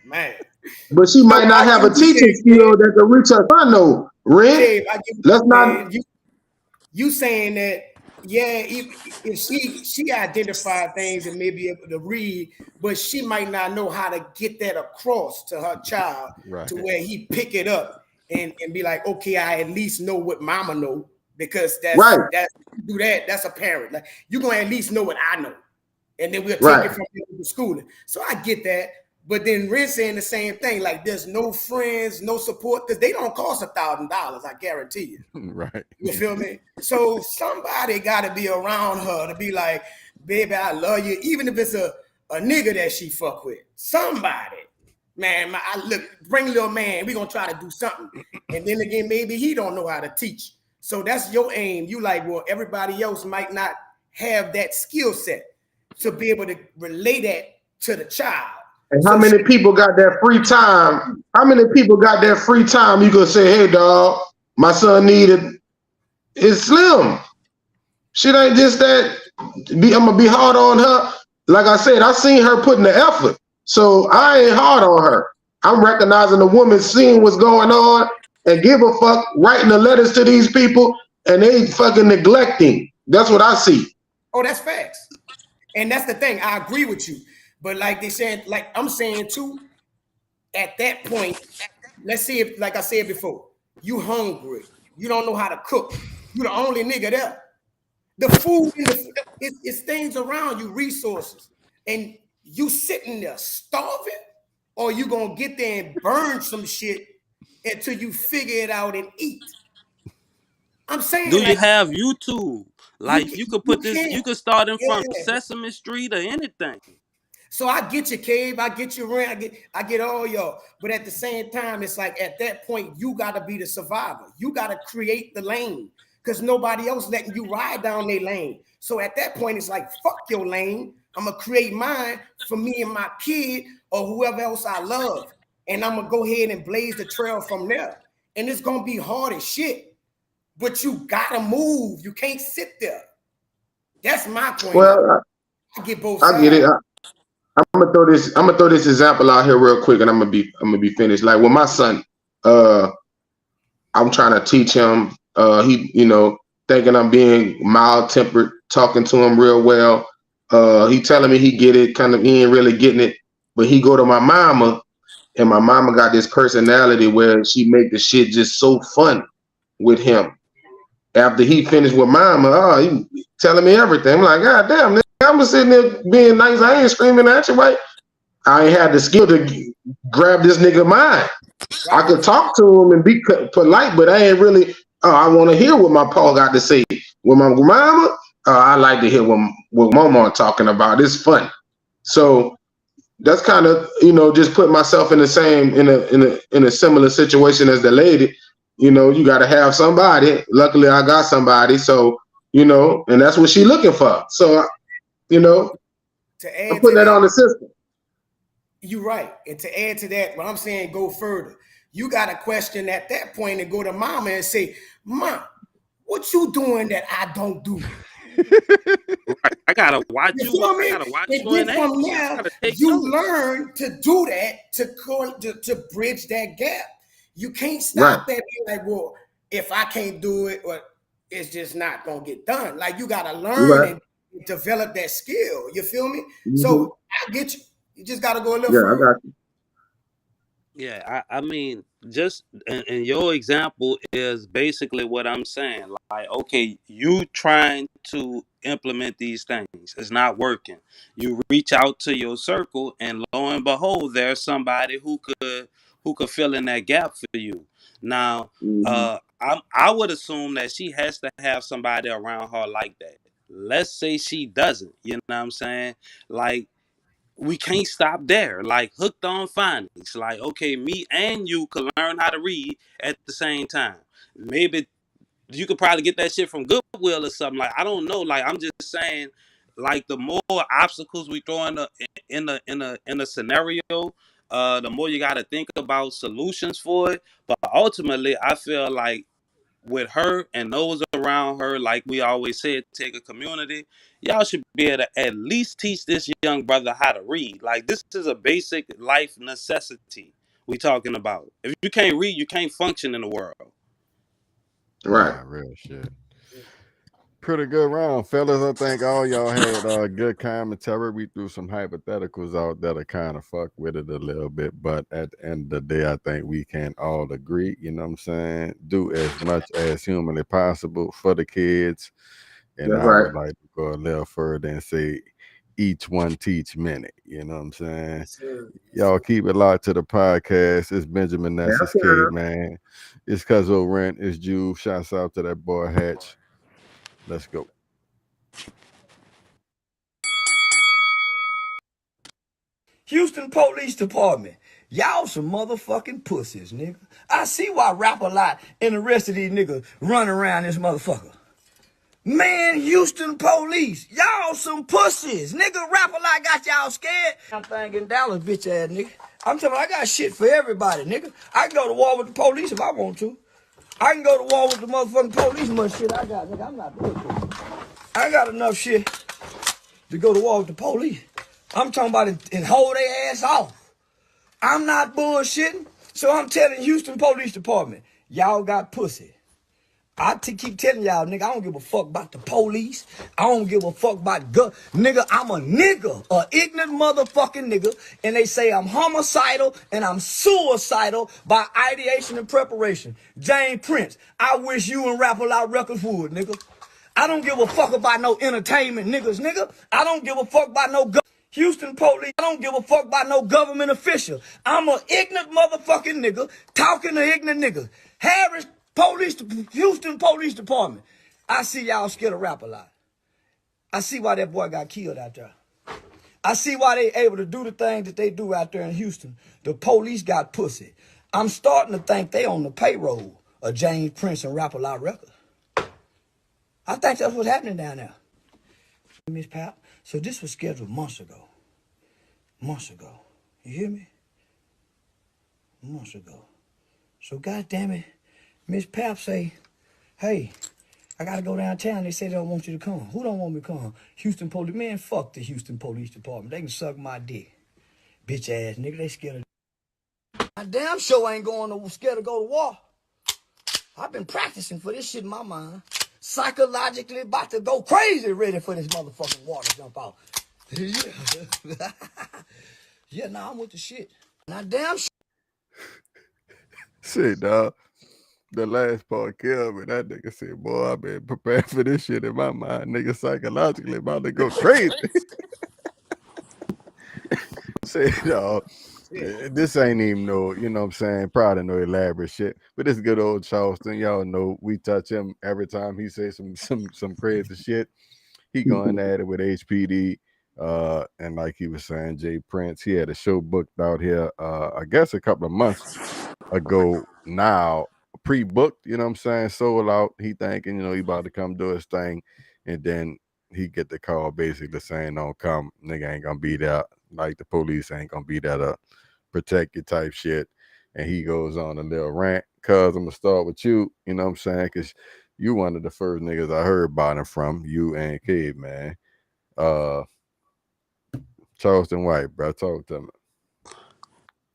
Man. But she might not have a teaching skill that can reach her son though. Red. Let's not. You saying that? Yeah, if she identified things and may be able to read, but she might not know how to get that across to her child, right, to where he pick it up and be like, okay, I at least know what mama know, because that's right. That's a parent. Like, you're gonna at least know what I know, and then we'll take it from the schooling. So I get that. But then Ren saying the same thing, like there's no friends, no support, because they don't cost $1,000, I guarantee you. Right. You feel me? So somebody got to be around her to be like, baby, I love you, even if it's a nigga that she fuck with. Somebody, man, bring little man, we gonna try to do something. And then again, maybe he don't know how to teach. So that's your aim. You like, well, everybody else might not have that skill set to be able to relay that to the child. And how many people got that free time? How many people got that free time? You gonna say, hey, dog, my son needed. It's slim. Shit ain't just that. I'm gonna be hard on her. like I said, I seen her putting the effort. So I ain't hard on her. I'm recognizing the woman seeing what's going on and give a fuck, writing the letters to these people, and they fucking neglecting. That's what I see. Oh, that's facts. And that's the thing. I agree with you. But like they said, like I'm saying too, at that point, let's see if, like I said before, you hungry. You don't know how to cook. You the only nigga there. The food, it's things around you, resources. And you sitting there starving, or you gonna get there and burn some shit until you figure it out and eat. I'm saying, do you have YouTube? Like you could put this, you could start them from Yeah. Sesame Street or anything. So I get your Cave, I get your Rent, I get all y'all. But at the same time, it's like at that point, you gotta be the survivor. You gotta create the lane because nobody else letting you ride down their lane. So at that point, it's like, fuck your lane. I'm gonna create mine for me and my kid or whoever else I love. And I'm gonna go ahead and blaze the trail from there. And it's gonna be hard as shit, but you gotta move. You can't sit there. That's my point. Well, I get both sides. I get it. I'm gonna throw this example out here real quick, and I'm gonna be finished. Like with my son, I'm trying to teach him. He, thinking I'm being mild tempered, talking to him real well. He telling me he get it, kind of he ain't really getting it, but he go to my mama, and my mama got this personality where she make the shit just so fun with him. After he finished with mama, he telling me everything. I'm like, God damn, I'm sitting there being nice. I ain't screaming at you, right? I ain't had the skill to grab this nigga mind. I could talk to him and be polite, but I ain't really. I want to hear what my Paul got to say. With my mama, I like to hear what Mama talking about. It's fun. So that's kind of just put myself in the same in a similar situation as the lady. You got to have somebody. Luckily, I got somebody. So and that's what she looking for. So I'm putting that on the system. You're right. And to add to that, what I'm saying, go further. You got to question at that point and go to mama and say, Mom, what you doing that I don't do? I gotta watch you. I gotta watch you. And then from there, you learn to do that to bridge that gap. You can't stop that. Be like, well, if I can't do it, or it's just not gonna get done. Like you gotta learn and develop that skill. You feel me? Mm-hmm. So I get you. You just gotta go a little further. I got you. Yeah, I mean, just and your example is basically what I'm saying. Like, okay, you trying to implement these things, it's not working. You reach out to your circle, and lo and behold, there's somebody who could fill in that gap for you. Now, I would assume that she has to have somebody around her like that. Let's say she doesn't. You know what I'm saying? Like, we can't stop there. Like hooked on phonics. Like, okay, me and you could learn how to read at the same time. Maybe you could probably get that shit from Goodwill or something. Like, I don't know. Like, I'm just saying, like, the more obstacles we throw in a scenario, the more you gotta think about solutions for it. But ultimately, I feel like with her and those around her, like we always said, take a community. Y'all should be able to at least teach this young brother how to read. Like, this is a basic life necessity we talking about. If you can't read, you can't function in the world. Right. Real shit. Pretty good round, fellas. I think all y'all had good commentary. We threw some hypotheticals out that are kind of fuck with it a little bit, but at the end of the day, I think we can all agree, you know what I'm saying? Do as much as humanly possible for the kids. And I would like to go a little further and say each one teach many, you know what I'm saying? Sure. Y'all keep it locked to the podcast. It's Benjamin Ness's kid, man. It's Cuzzo Rent. It's Juve. Shouts out to that boy Hatch. Let's go. Houston Police Department. Y'all some motherfucking pussies, nigga. I see why Rap-A-Lot and the rest of these niggas run around this motherfucker. Man, Houston Police, y'all some pussies. Nigga, Rap-A-Lot got y'all scared. I'm thinking Dallas, bitch ass nigga. I'm telling you, I got shit for everybody, nigga. I can go to war with the police if I want to. I can go to war with the motherfucking police, much shit I got, nigga. I'm not doing it. I got enough shit to go to war with the police. I'm talking about it and hold their ass off. I'm not bullshitting. So I'm telling Houston Police Department, y'all got pussy. I keep telling y'all, nigga, I don't give a fuck about the police. I don't give a fuck about nigga, I'm a nigga, a ignorant motherfucking nigga. And they say I'm homicidal and I'm suicidal by ideation and preparation. James Prince, I wish you and Rap-A-Lot Records would, nigga. I don't give a fuck about no entertainment niggas, nigga. I don't give a fuck about no Houston police. I don't give a fuck about no government official. I'm an ignorant motherfucking nigga talking to ignorant niggas. Houston Police Department. I see y'all scared of Rap-A-Lot. I see why that boy got killed out there. I see why they able to do the thing that they do out there in Houston. The police got pussy. I'm starting to think they on the payroll of James Prince and Rap-A-Lot Records. I think that's what's happening down there. Miss Pap, so this was scheduled months ago. Months ago. You hear me? Months ago. So goddamn it, Miss Pap say, hey, I gotta go downtown. They say they don't want you to come. Who don't want me to come? Houston Police. Man, fuck the Houston Police Department. They can suck my dick. Bitch ass nigga, they scared of. I damn sure ain't scared to go to war. I've been practicing for this shit in my mind. Psychologically about to go crazy ready for this motherfucking war to jump out. Yeah, nah, I'm with the shit. Now damn Shit, dog. The last part killed me. That nigga said, boy, I been prepared for this shit in my mind. Nigga psychologically about to go crazy. Say, dog, this ain't even no, you know what I'm saying, probably no elaborate shit. But this good old Charleston, y'all know we touch him every time he says some crazy shit. He going at it with HPD. And like he was saying, Jay Prince, he had a show booked out here, I guess a couple of months ago now, pre-booked, you know what I'm saying, sold out. He thinking, you know, he about to come do his thing. And then he get the call basically saying, don't come, nigga ain't gonna be there. Like the police ain't gonna be there to protect you type shit. And he goes on a little rant, cuz I'm gonna start with you, you know what I'm saying, because you one of the first niggas I heard about him from, you and Kid, man. Charleston White, bro, talk to me.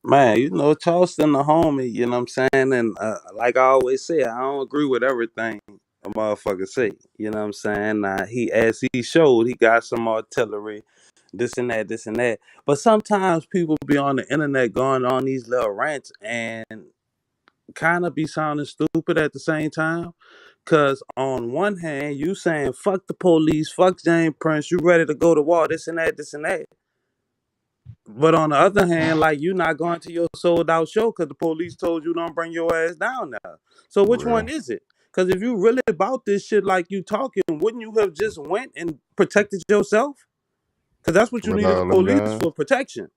Man, you know, Charleston the homie, you know what I'm saying? And like I always say, I don't agree with everything a motherfucker say. You know what I'm saying? As he showed, he got some artillery, this and that, this and that. But sometimes people be on the internet going on these little rants and kind of be sounding stupid at the same time. Cause on one hand, you saying fuck the police, fuck James Prince, you ready to go to war, this and that, this and that. But on the other hand, like you not going to your sold out show because the police told you don't bring your ass down there. So which one is it? Because if you really about this shit like you talking, wouldn't you have just went and protected yourself? Because that's what you need the police for, protection.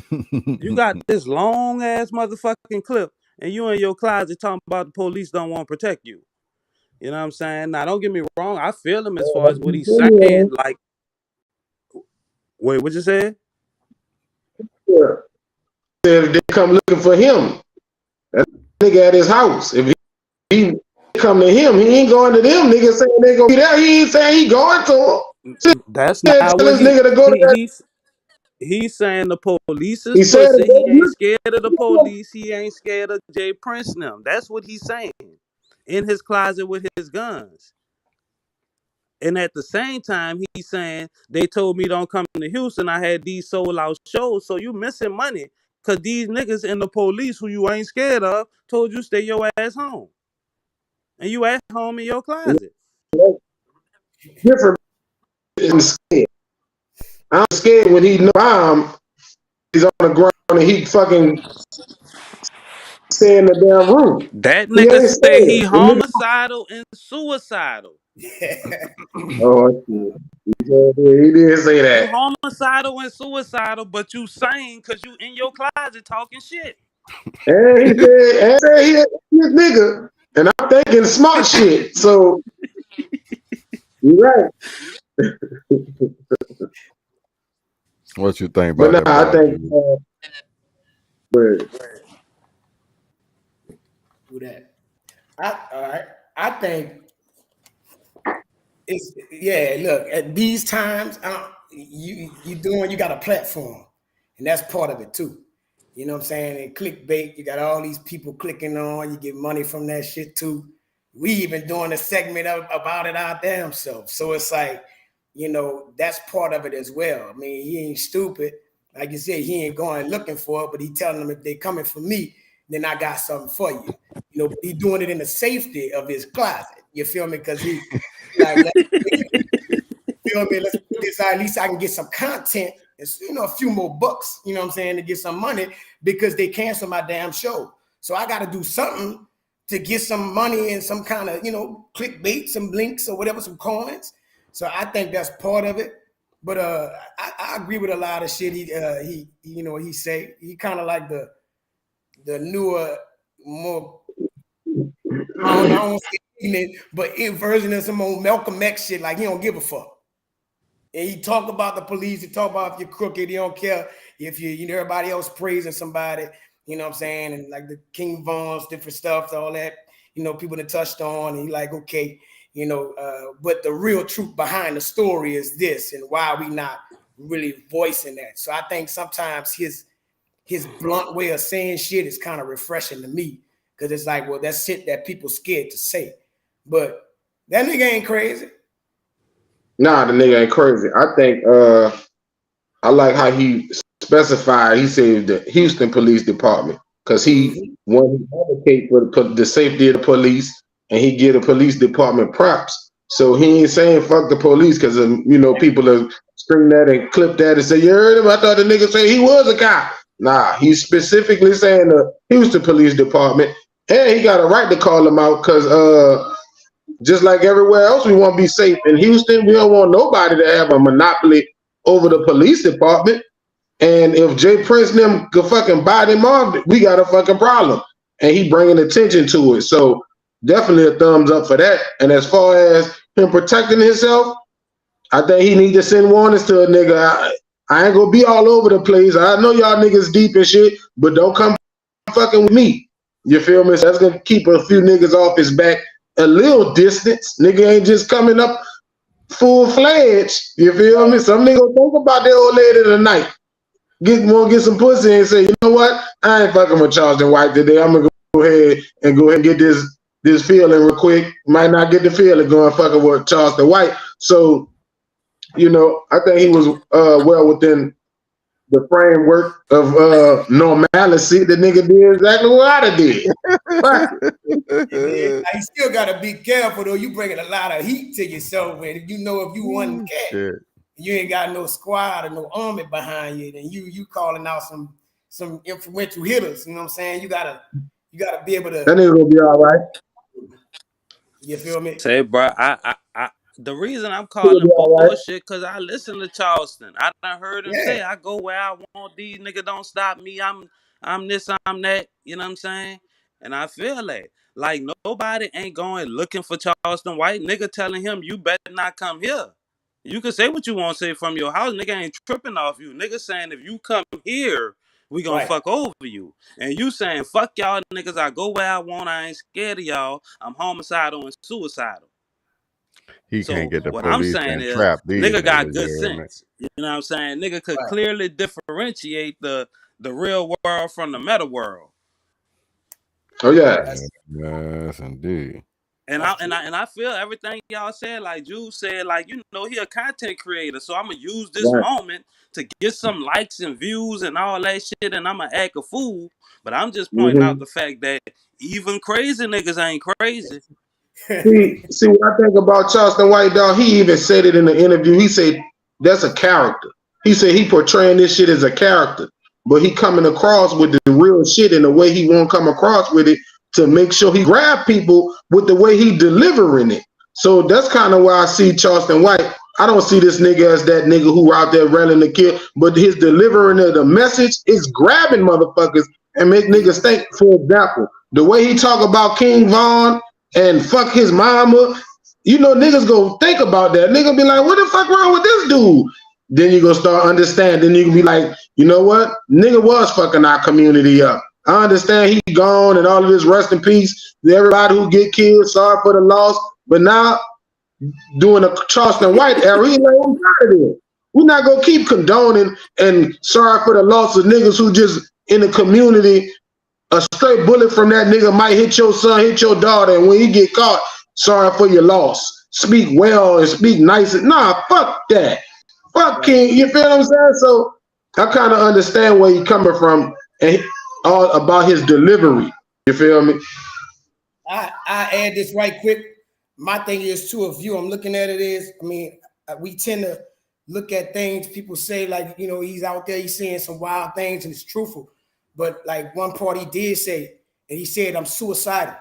You got this long ass motherfucking clip and you in your closet talking about the police don't want to protect you. You know what I'm saying? Now don't get me wrong, I feel him as far as what he's saying. Like, wait, what you said? Yeah. If they come looking for him, that nigga at his house. If he come to him, he ain't going to them niggas saying they gonna be there. He ain't saying he going to them. That's not what nigga to go to that. He's saying the police is pussy. He ain't scared of the police. He ain't scared of Jay Prince now. That's what he's saying. In his closet with his guns. And at the same time, he's saying, they told me don't come to Houston. I had these sold out shows. So you missing money. Because these niggas in the police who you ain't scared of told you stay your ass home. And you at home in your closet. Different. I'm scared. I'm scared when he know he's on the ground and he fucking stay in the damn room. That nigga say he homicidal and suicidal. Oh, he did say that. You homicidal and suicidal, but you sane because you in your closet talking shit. And he said he a nigga. And I'm thinking smart shit. So you're right. What you think about that? I think do that. All right. I think Look, at these times, you got a platform, and that's part of it too. You know what I'm saying? And clickbait, you got all these people clicking on, you get money from that shit too. We even doing a segment about it our damn self. So it's like, you know, that's part of it as well. I mean, he ain't stupid. Like you said, he ain't going looking for it, but he telling them if they coming for me, then I got something for you. You know, he doing it in the safety of his closet. You feel me? Because he like, feel me? Let's put this out. At least I can get some content. It's, you know, a few more bucks, you know what I'm saying, to get some money because they cancel my damn show. So I got to do something to get some money and some kind of, you know, clickbait, some links or whatever, some coins. So I think that's part of it. But I agree with a lot of shit he you know, he say. He kind of like the newer, more, I don't say it, but in version of some old Malcolm X shit, like he don't give a fuck. And he talk about the police, he talk about if you're crooked, he don't care if you know, everybody else praising somebody, you know what I'm saying? And like the King Von's, different stuff, all that, you know, people that touched on, and he like, okay, you know, but the real truth behind the story is this, and why we not really voicing that. So I think sometimes his blunt way of saying shit is kind of refreshing to me, because it's like, well, that's shit that people scared to say. But that nigga ain't crazy. Nah, the nigga ain't crazy. I think I like how he specified. He said the Houston Police Department, because he wanted to advocate for the safety of the police, and he give the police department props. So he ain't saying fuck the police because you know, people are string that and clip that and say, you heard him? I thought the nigga said he was a cop. Nah, he's specifically saying the Houston Police Department, and he got a right to call them out because just like everywhere else, we want to be safe. In Houston, we don't want nobody to have a monopoly over the police department. And if Jay Prince and them could fucking buy them off, we got a fucking problem. And he bringing attention to it. So definitely a thumbs up for that. And as far as him protecting himself, I think he need to send warnings to a nigga. I ain't gonna be all over the place. I know y'all niggas deep and shit, but don't come fucking with me. You feel me? So that's gonna keep a few niggas off his back a little distance. Nigga ain't just coming up full-fledged. You feel me? Some nigga think about that old lady tonight. Get some pussy and say, you know what? I ain't fucking with Charleston White today. I'm gonna go ahead and get this feeling real quick. Might not get the feeling going fucking with Charleston White. So, you know, I think he was well within the framework of normalcy. The nigga did exactly what I did. You still gotta be careful though. You bringing a lot of heat to yourself, and you know if you one cat, you ain't got no squad or no army behind you, then you calling out some influential hitters. You know what I'm saying? You gotta be able to. That nigga gonna be all right. You feel me? Say, bro, I the reason I'm calling bullshit because I listen to Charleston. I done heard him say, I go where I want. These niggas don't stop me. I'm this, I'm that. You know what I'm saying? And I feel that. Like, nobody ain't going looking for Charleston White. Nigga telling him, you better not come here. You can say what you want to say from your house. Nigga ain't tripping off you. Nigga saying, if you come here, we gonna fuck over you. And you saying, fuck y'all niggas. I go where I want. I ain't scared of y'all. I'm homicidal and suicidal. He can't get the what police I'm saying and is, trap these nigga got niggas, good you hear me? sense. You know what I'm saying? Nigga could clearly differentiate the real world from the meta world. Oh yeah. Yes, indeed. And I feel everything y'all said, like Jules said, like, you know, he a content creator. So I'm gonna use this moment to get some likes and views and all that shit, and I'm gonna act a fool. But I'm just pointing out the fact that even crazy niggas ain't crazy. See what I think about Charleston White, dog. He even said it in the interview. He said that's a character. He said he portraying this shit as a character, but he coming across with the real shit in the way he won't come across with it to make sure he grab people with the way he delivering it. So that's kind of why I see Charleston White. I don't see this nigga as that nigga who out there railing the kid, but his delivering of the message is grabbing motherfuckers and make niggas think. For example, the way he talk about King Von and fuck his mama, you know, niggas go think about that. Nigga be like, what the fuck wrong with this dude? Then you go start understanding. You can be like, you know what? Nigga was fucking our community up. I understand he gone and all of this, rest in peace to everybody who get killed. Sorry for the loss. But now doing a Charleston White era. He like, I'm tired of it. We're not gonna keep condoning and sorry for the loss of niggas who just in the community. A straight bullet from that nigga might hit your son, hit your daughter, and when you get caught, sorry for your loss. Speak well and speak nice. Nah, fuck that. Fuck King. You feel what I'm saying? So I kind of understand where he's coming from and all about his delivery. You feel me? I add this right quick. My thing is too, a view I'm looking at it is, I mean, we tend to look at things, people say like, you know, he's out there, he's saying some wild things and it's truthful. But like one part he did say, and he said, I'm suicidal.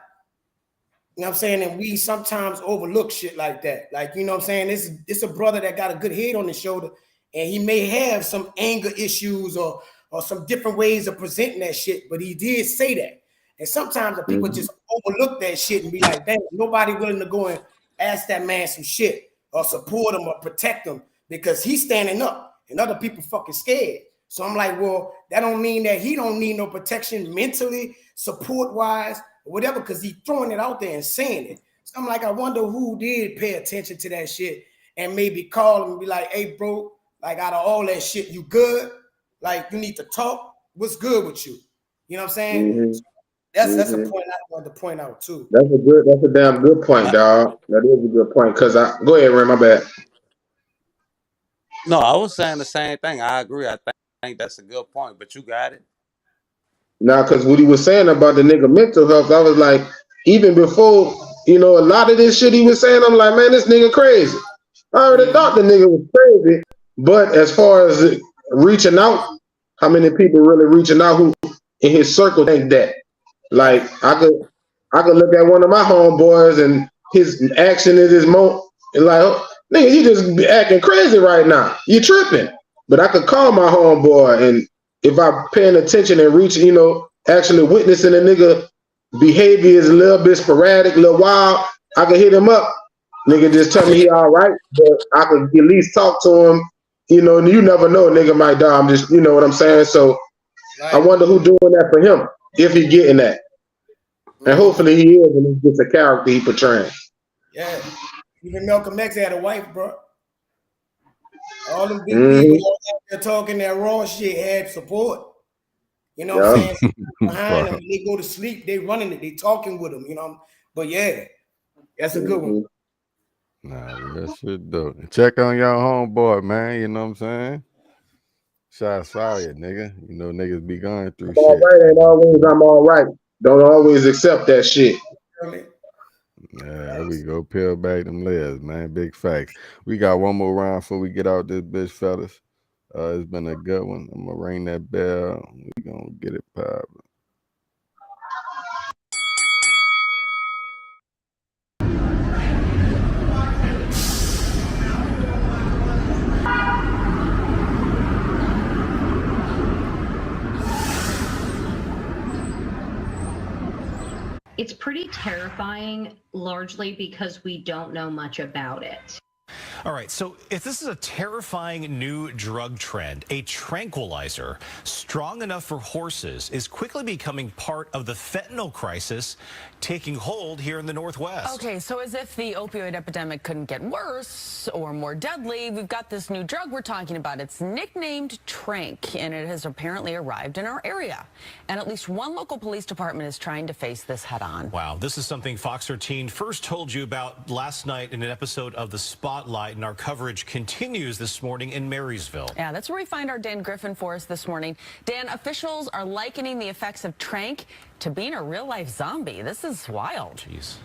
You know what I'm saying? And we sometimes overlook shit like that. Like, you know what I'm saying? This a brother that got a good head on his shoulder, and he may have some anger issues or some different ways of presenting that shit, but he did say that. And sometimes the people just overlook that shit and be like, dang, nobody willing to go and ask that man some shit or support him or protect him because he's standing up and other people fucking scared. So I'm like, well, that don't mean that he don't need no protection mentally, support-wise, or whatever, because he's throwing it out there and saying it. So I'm like, I wonder who did pay attention to that shit and maybe call him and be like, hey, bro, like out of all that shit, you good? Like, you need to talk? What's good with you? You know what I'm saying? So that's a point I wanted to point out, too. That's a damn good point, dog. That is a good point, because go ahead, Ray, my bad. No, I was saying the same thing. I agree. I think that's a good point, but you got it. Now, because what he was saying about the nigga mental health, I was like, even before, you know, a lot of this shit he was saying, I'm like, man, this nigga crazy. I already thought the nigga was crazy, but as far as reaching out, how many people really reaching out who in his circle think that? Like, I could look at one of my homeboys and his action is his moment, and like, oh, nigga, you just be acting crazy right now. You tripping. But I could call my homeboy, and if I'm paying attention and reaching, you know, actually witnessing a nigga behavior is a little bit sporadic, a little wild, I could hit him up. Nigga just tell me he all right, but I could at least talk to him. You know, and you never know, a nigga might die. I'm just, you know what I'm saying? So I wonder who doing that for him, if he getting that. And hopefully he is, and he gets a character he portraying. Yeah. Even Malcolm X had a wife, bro. All them big people out there talking that raw shit had support. You know what I'm saying? Behind them, when they go to sleep, they running it, they talking with them, you know. But yeah, that's a good one. Nah, that shit dope. Check on your homeboy, man. You know what I'm saying? Shots fired, nigga. You know niggas be going through shit. All right ain't always I'm all right. Don't always accept that shit. Yeah, there we go. Peel back them layers, man. Big facts. We got one more round before we get out this bitch, fellas. It's been a good one. I'm gonna ring that bell. We gonna get it poppin'. It's pretty terrifying, largely because we don't know much about it. All right, so if this is a terrifying new drug trend, a tranquilizer strong enough for horses is quickly becoming part of the fentanyl crisis taking hold here in the Northwest. Okay, so as if the opioid epidemic couldn't get worse or more deadly, we've got this new drug we're talking about. It's nicknamed Tranq, and it has apparently arrived in our area. And at least one local police department is trying to face this head on. Wow, this is something Fox 13 first told you about last night in an episode of The Spotlight, and our coverage continues this morning in Marysville. Yeah, that's where we find our Dan Griffin for us this morning. Dan, officials are likening the effects of Tranq to being a real-life zombie. This is wild. Jeez.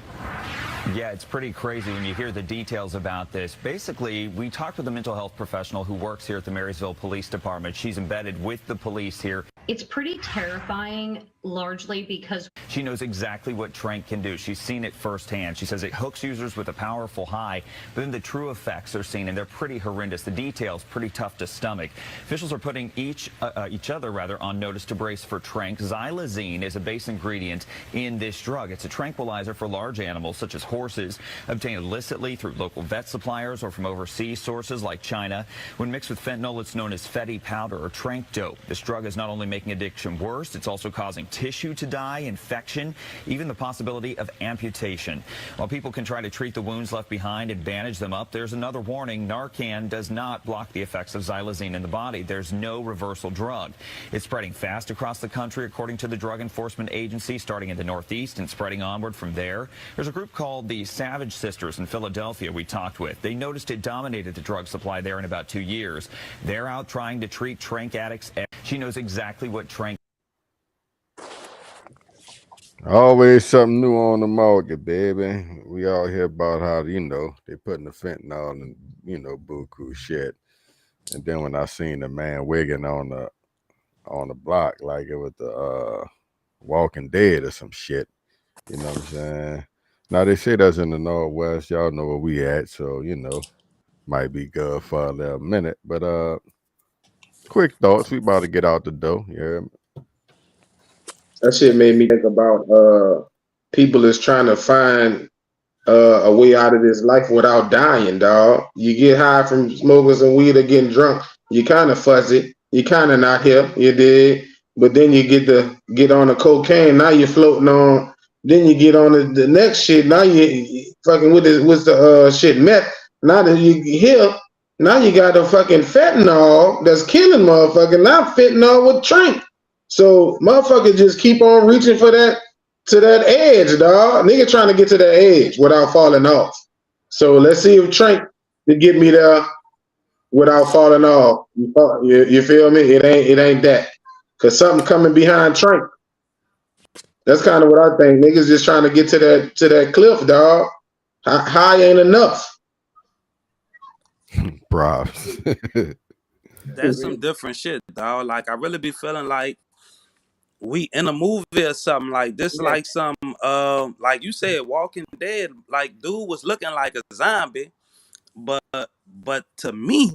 Yeah, it's pretty crazy when you hear the details about this. Basically, we talked with a mental health professional who works here at the Marysville Police Department. She's embedded with the police here. It's pretty terrifying, largely because she knows exactly what Tranq can do. She's seen it firsthand. She says it hooks users with a powerful high, but then the true effects are seen, and they're pretty horrendous. The details pretty tough to stomach. Officials are putting each other on notice to brace for Tranq. Xylazine is a base ingredient in this drug. It's a tranquilizer for large animals such as horses, obtained illicitly through local vet suppliers or from overseas sources like China. When mixed with fentanyl, it's known as Fetty powder or Tranq dope. This drug is not only making addiction worse. It's also causing tissue to die, infection, even the possibility of amputation. While people can try to treat the wounds left behind and bandage them up, there's another warning. Narcan does not block the effects of xylazine in the body. There's no reversal drug. It's spreading fast across the country, according to the Drug Enforcement Agency, starting in the Northeast and spreading onward from there. There's a group called the Savage Sisters in Philadelphia we talked with. They noticed it dominated the drug supply there in about 2 years. They're out trying to treat trank addicts. She knows exactly what trank. Always something new on the market, baby. We all hear about how, you know, they putting the fentanyl and, you know, buku shit. And then when I seen the man wigging on the block like it was the Walking Dead or some shit, you know what I'm saying? Now they say that's in the Northwest. Y'all know where we at, so you know, might be good for a little minute. But quick thoughts. We about to get out the door. Yeah. That shit made me think about people is trying to find a way out of this life without dying, dog. You get high from smoking some weed or getting drunk, you kind of fuzzy, you kind of not here, you dig? But then you get on the cocaine, now you're floating on. Then you get on the next shit, now you fucking with the shit meth. Now that you here, now you got a fucking fentanyl that's killing motherfucker. Now fentanyl with trank. So motherfucker just keep on reaching for that to that edge, dog. Nigga trying to get to that edge without falling off. So let's see if trank to get me there without falling off. You feel me? It ain't that. Cause something coming behind trank. That's kind of what I think. Niggas just trying to get to that cliff, dog. High ain't enough. Props. That's some different shit, dog. Like I really be feeling like we in a movie or something like this, Yeah. like some like you said, Walking Dead. Like dude was looking like a zombie, but to me,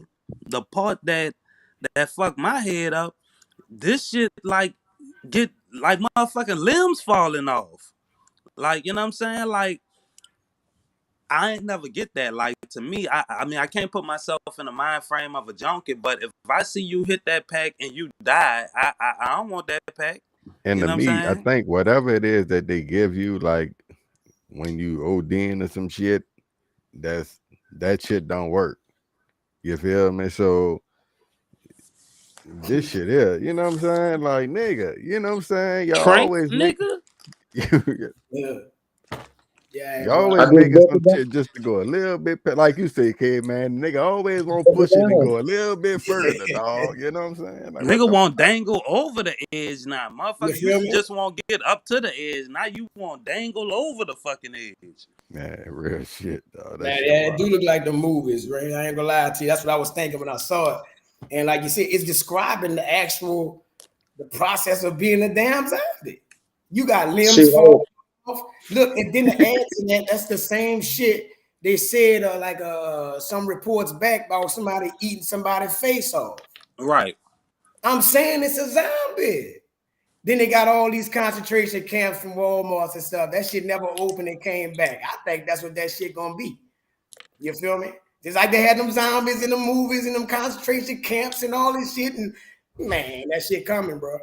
the part that fucked my head up, this shit like get like motherfucking limbs falling off. Like, you know what I'm saying? Like I ain't never get that. Like to me, I mean I can't put myself in the mind frame of a junkie, but if I see you hit that pack and you die, I don't want that pack. And You know to what I'm me, I saying? think whatever it is that they give you, like when you ODing or some shit, that shit don't work. You feel me? So this shit here, you know what I'm saying? Like nigga, you know what I'm saying? Y'all Trank, always make nigga. Yeah. you always making some shit just to go a little bit, like you say, kid, man. Nigga always want to push it to go a little bit further, dog. You know what I'm saying? Like, Nigga won't dangle over the edge now. You Motherfucker feel used to me? just want to get up to the edge. Now you want dangle over the fucking edge. Man, real shit, dog. That Man, shit yeah, it wild. do look like the movies, right? I ain't gonna lie to you. That's what I was thinking when I saw it. And like you said, it's describing the process of being a damn zombie. You got limbs Shit, falling off. Look, and then the add to that, that's the same shit they said some reports back about somebody eating somebody's face off. Right. I'm saying it's a zombie. Then they got all these concentration camps from Walmart and stuff. That shit never opened and came back. I think that's what that shit gonna be. You feel me? Just like they had them zombies in the movies and them concentration camps and all this shit. And man, that shit coming, bro.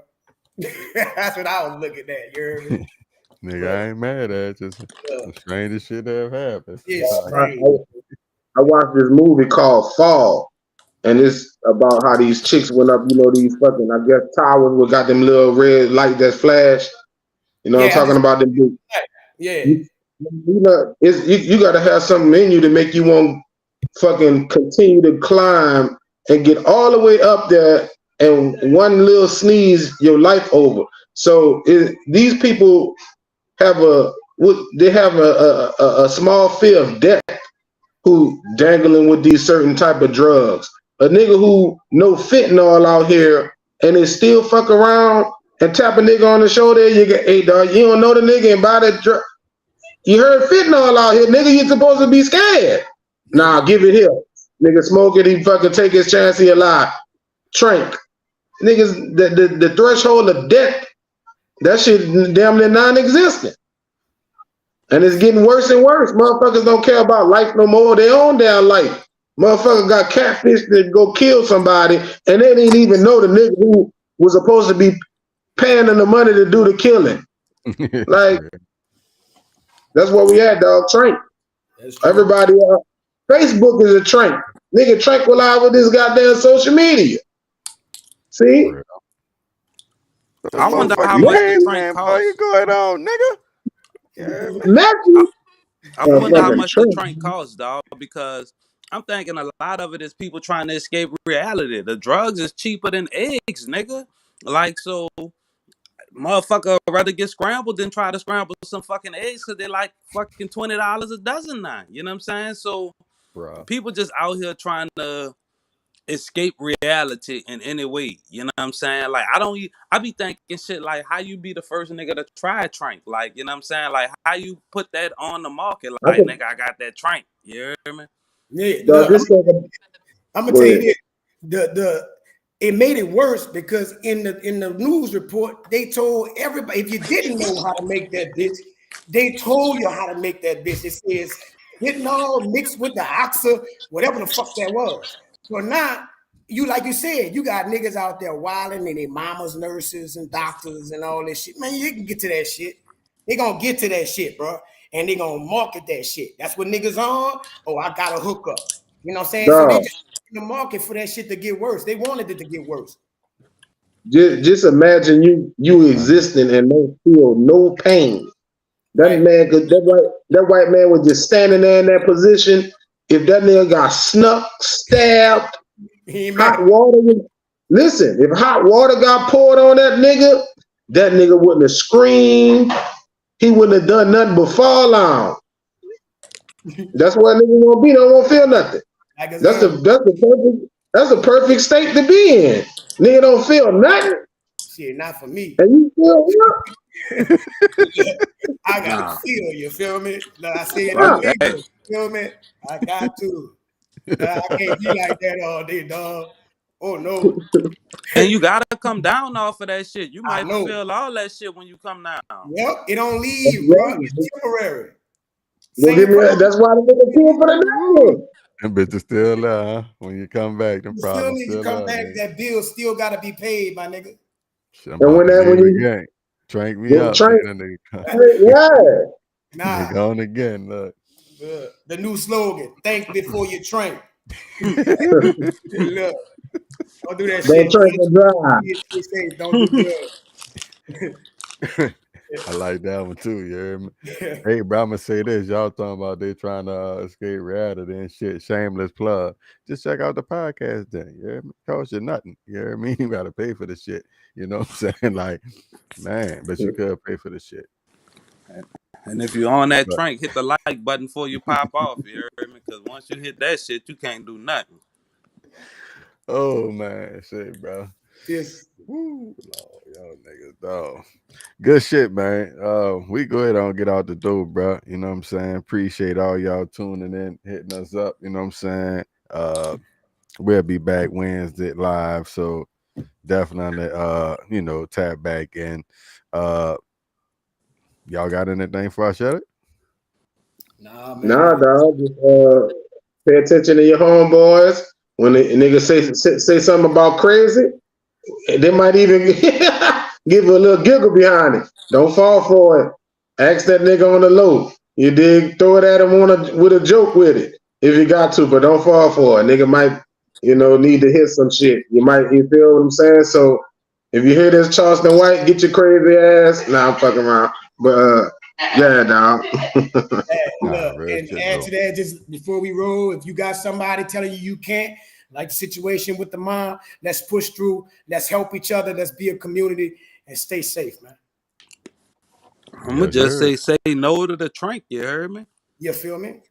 That's what I was looking at. You heard me? Nigga, I ain't mad at you. The strangest shit that ever happened. I watched this movie called Fall, and it's about how these chicks went up, you know, these fucking, I guess, towers with got them little red light that flash. You know what I'm talking about? Them big. Yeah. You know, you got to have something in you to make you want fucking continue to climb and get all the way up there, and one little sneeze, your life over. So these people have a small fear of death who dangling with these certain type of drugs. A nigga who know fentanyl out here and is still fuck around and tap a nigga on the shoulder, you get, hey dog, you don't know the nigga and buy that drug. You heard fentanyl out here, nigga, you supposed to be scared. Nah, give it here. Nigga smoke it, he fucking take his chance, he alive. Trank. Niggas, the threshold of death, that shit damn near non-existent. And it's getting worse and worse. Motherfuckers don't care about life no more. They own their life. Motherfucker got catfish to go kill somebody, and they didn't even know the nigga who was supposed to be paying them the money to do the killing. Like, that's what we had, dog. Trank. Everybody, Facebook is a Trank. Nigga tranquilize with this goddamn social media. See? I wonder how much the Trank costs. You going on, nigga? I wonder how much the Trank costs, dog, because I'm thinking a lot of it is people trying to escape reality. The drugs is cheaper than eggs, nigga. Like, so motherfucker rather get scrambled than try to scramble some fucking eggs because they're like fucking $20 a dozen now. You know what I'm saying? So people just out here trying to escape reality in any way. You know what I'm saying? Like, I be thinking shit like, how you be the first nigga to try Trank? Like, you know what I'm saying? Like, how you put that on the market? Like, nigga, I got that Trank. You hear me? Yeah, look, I'm gonna tell you this. It made it worse because in the news report they told everybody, if you didn't know how to make that bitch, they told you how to make that bitch. It says fentanyl mixed with the oxa, whatever the fuck that was. So now you, like you said, you got niggas out there wilding and they mamas, nurses, and doctors and all this shit. Man, you can get to that shit. They gonna get to that shit, bro. And they gonna market that shit. That's what niggas on. Oh, I got a hookup. You know what I'm saying? No. So they just in the market for that shit to get worse. They wanted it to get worse. Just imagine you existing and don't feel no pain. That man, that white man was just standing there in that position. If that nigga got snuck, stabbed, hot water. Listen, if hot water got poured on that nigga wouldn't have screamed. He wouldn't have done nothing but fall on. That's what a nigga gonna be. Don't want to feel nothing. That's the perfect state to be in. Nigga don't feel nothing. Shit, not for me. And you feel what? I gotta feel. You feel me? Like I say it. You feel me? I got to. I can't be like that all day, dog. Oh no. And you gotta come down off of that shit. You might feel all that shit when you come down. Yep, it don't leave, bro. It's temporary. That's why the nigga feel for the nigga. Them bitches still there, huh? When you come back, them problems Still need to come back. That bill still gotta be paid, my nigga. And when you Trank me up, Nah. They gone again. Look. The new slogan: think before you trank. Look, don't do that shit. Don't do good. I like that one too. You hear me? Hey, bro, I'm gonna say this. Y'all talking about they trying to escape reality and shit. Shameless plug. Just check out the podcast then. You hear me? Cost you nothing. You hear me? You gotta pay for the shit. You know what I'm saying? Like, man, but you could pay for the shit. And if you're on that Trank, hit the like button before you pop off. You hear me? Because once you hit that shit, you can't do nothing. Oh man, shit, bro. Yes. Woo, Lord, y'all niggas, dog. Good shit, man. We go ahead and get out the door, bro. You know what I'm saying? Appreciate all y'all tuning in, hitting us up. You know what I'm saying? We'll be back Wednesday live, so definitely, tap back in. Y'all got anything for I shut it? Nah, man. Nah, dog. Just pay attention to your homeboys. When a nigga say something about crazy, they might even give a little giggle behind it. Don't fall for it. Ask that nigga on the low. You dig? Throw it at him with a joke with it if you got to, but don't fall for it. Nigga might, need to hit some shit. You feel what I'm saying? So if you hear this Charleston White, get your crazy ass. Nah, I'm fucking around. But yeah, dog. And add to that, just before we roll, if you got somebody telling you can't, like the situation with the mom, let's push through. Let's help each other. Let's be a community and stay safe, man. I'm gonna just say no to the Trank. You heard me? You feel me?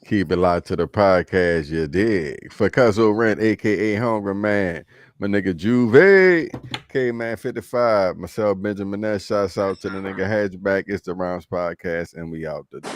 Keep it locked to the podcast, you dig. For Cuzzo Rent, aka Hungry Man, my nigga Juve, K-Man 55, myself, Benjamin Ness. Shouts out to the nigga Hatchback. It's the Rounds Podcast, and we out the door.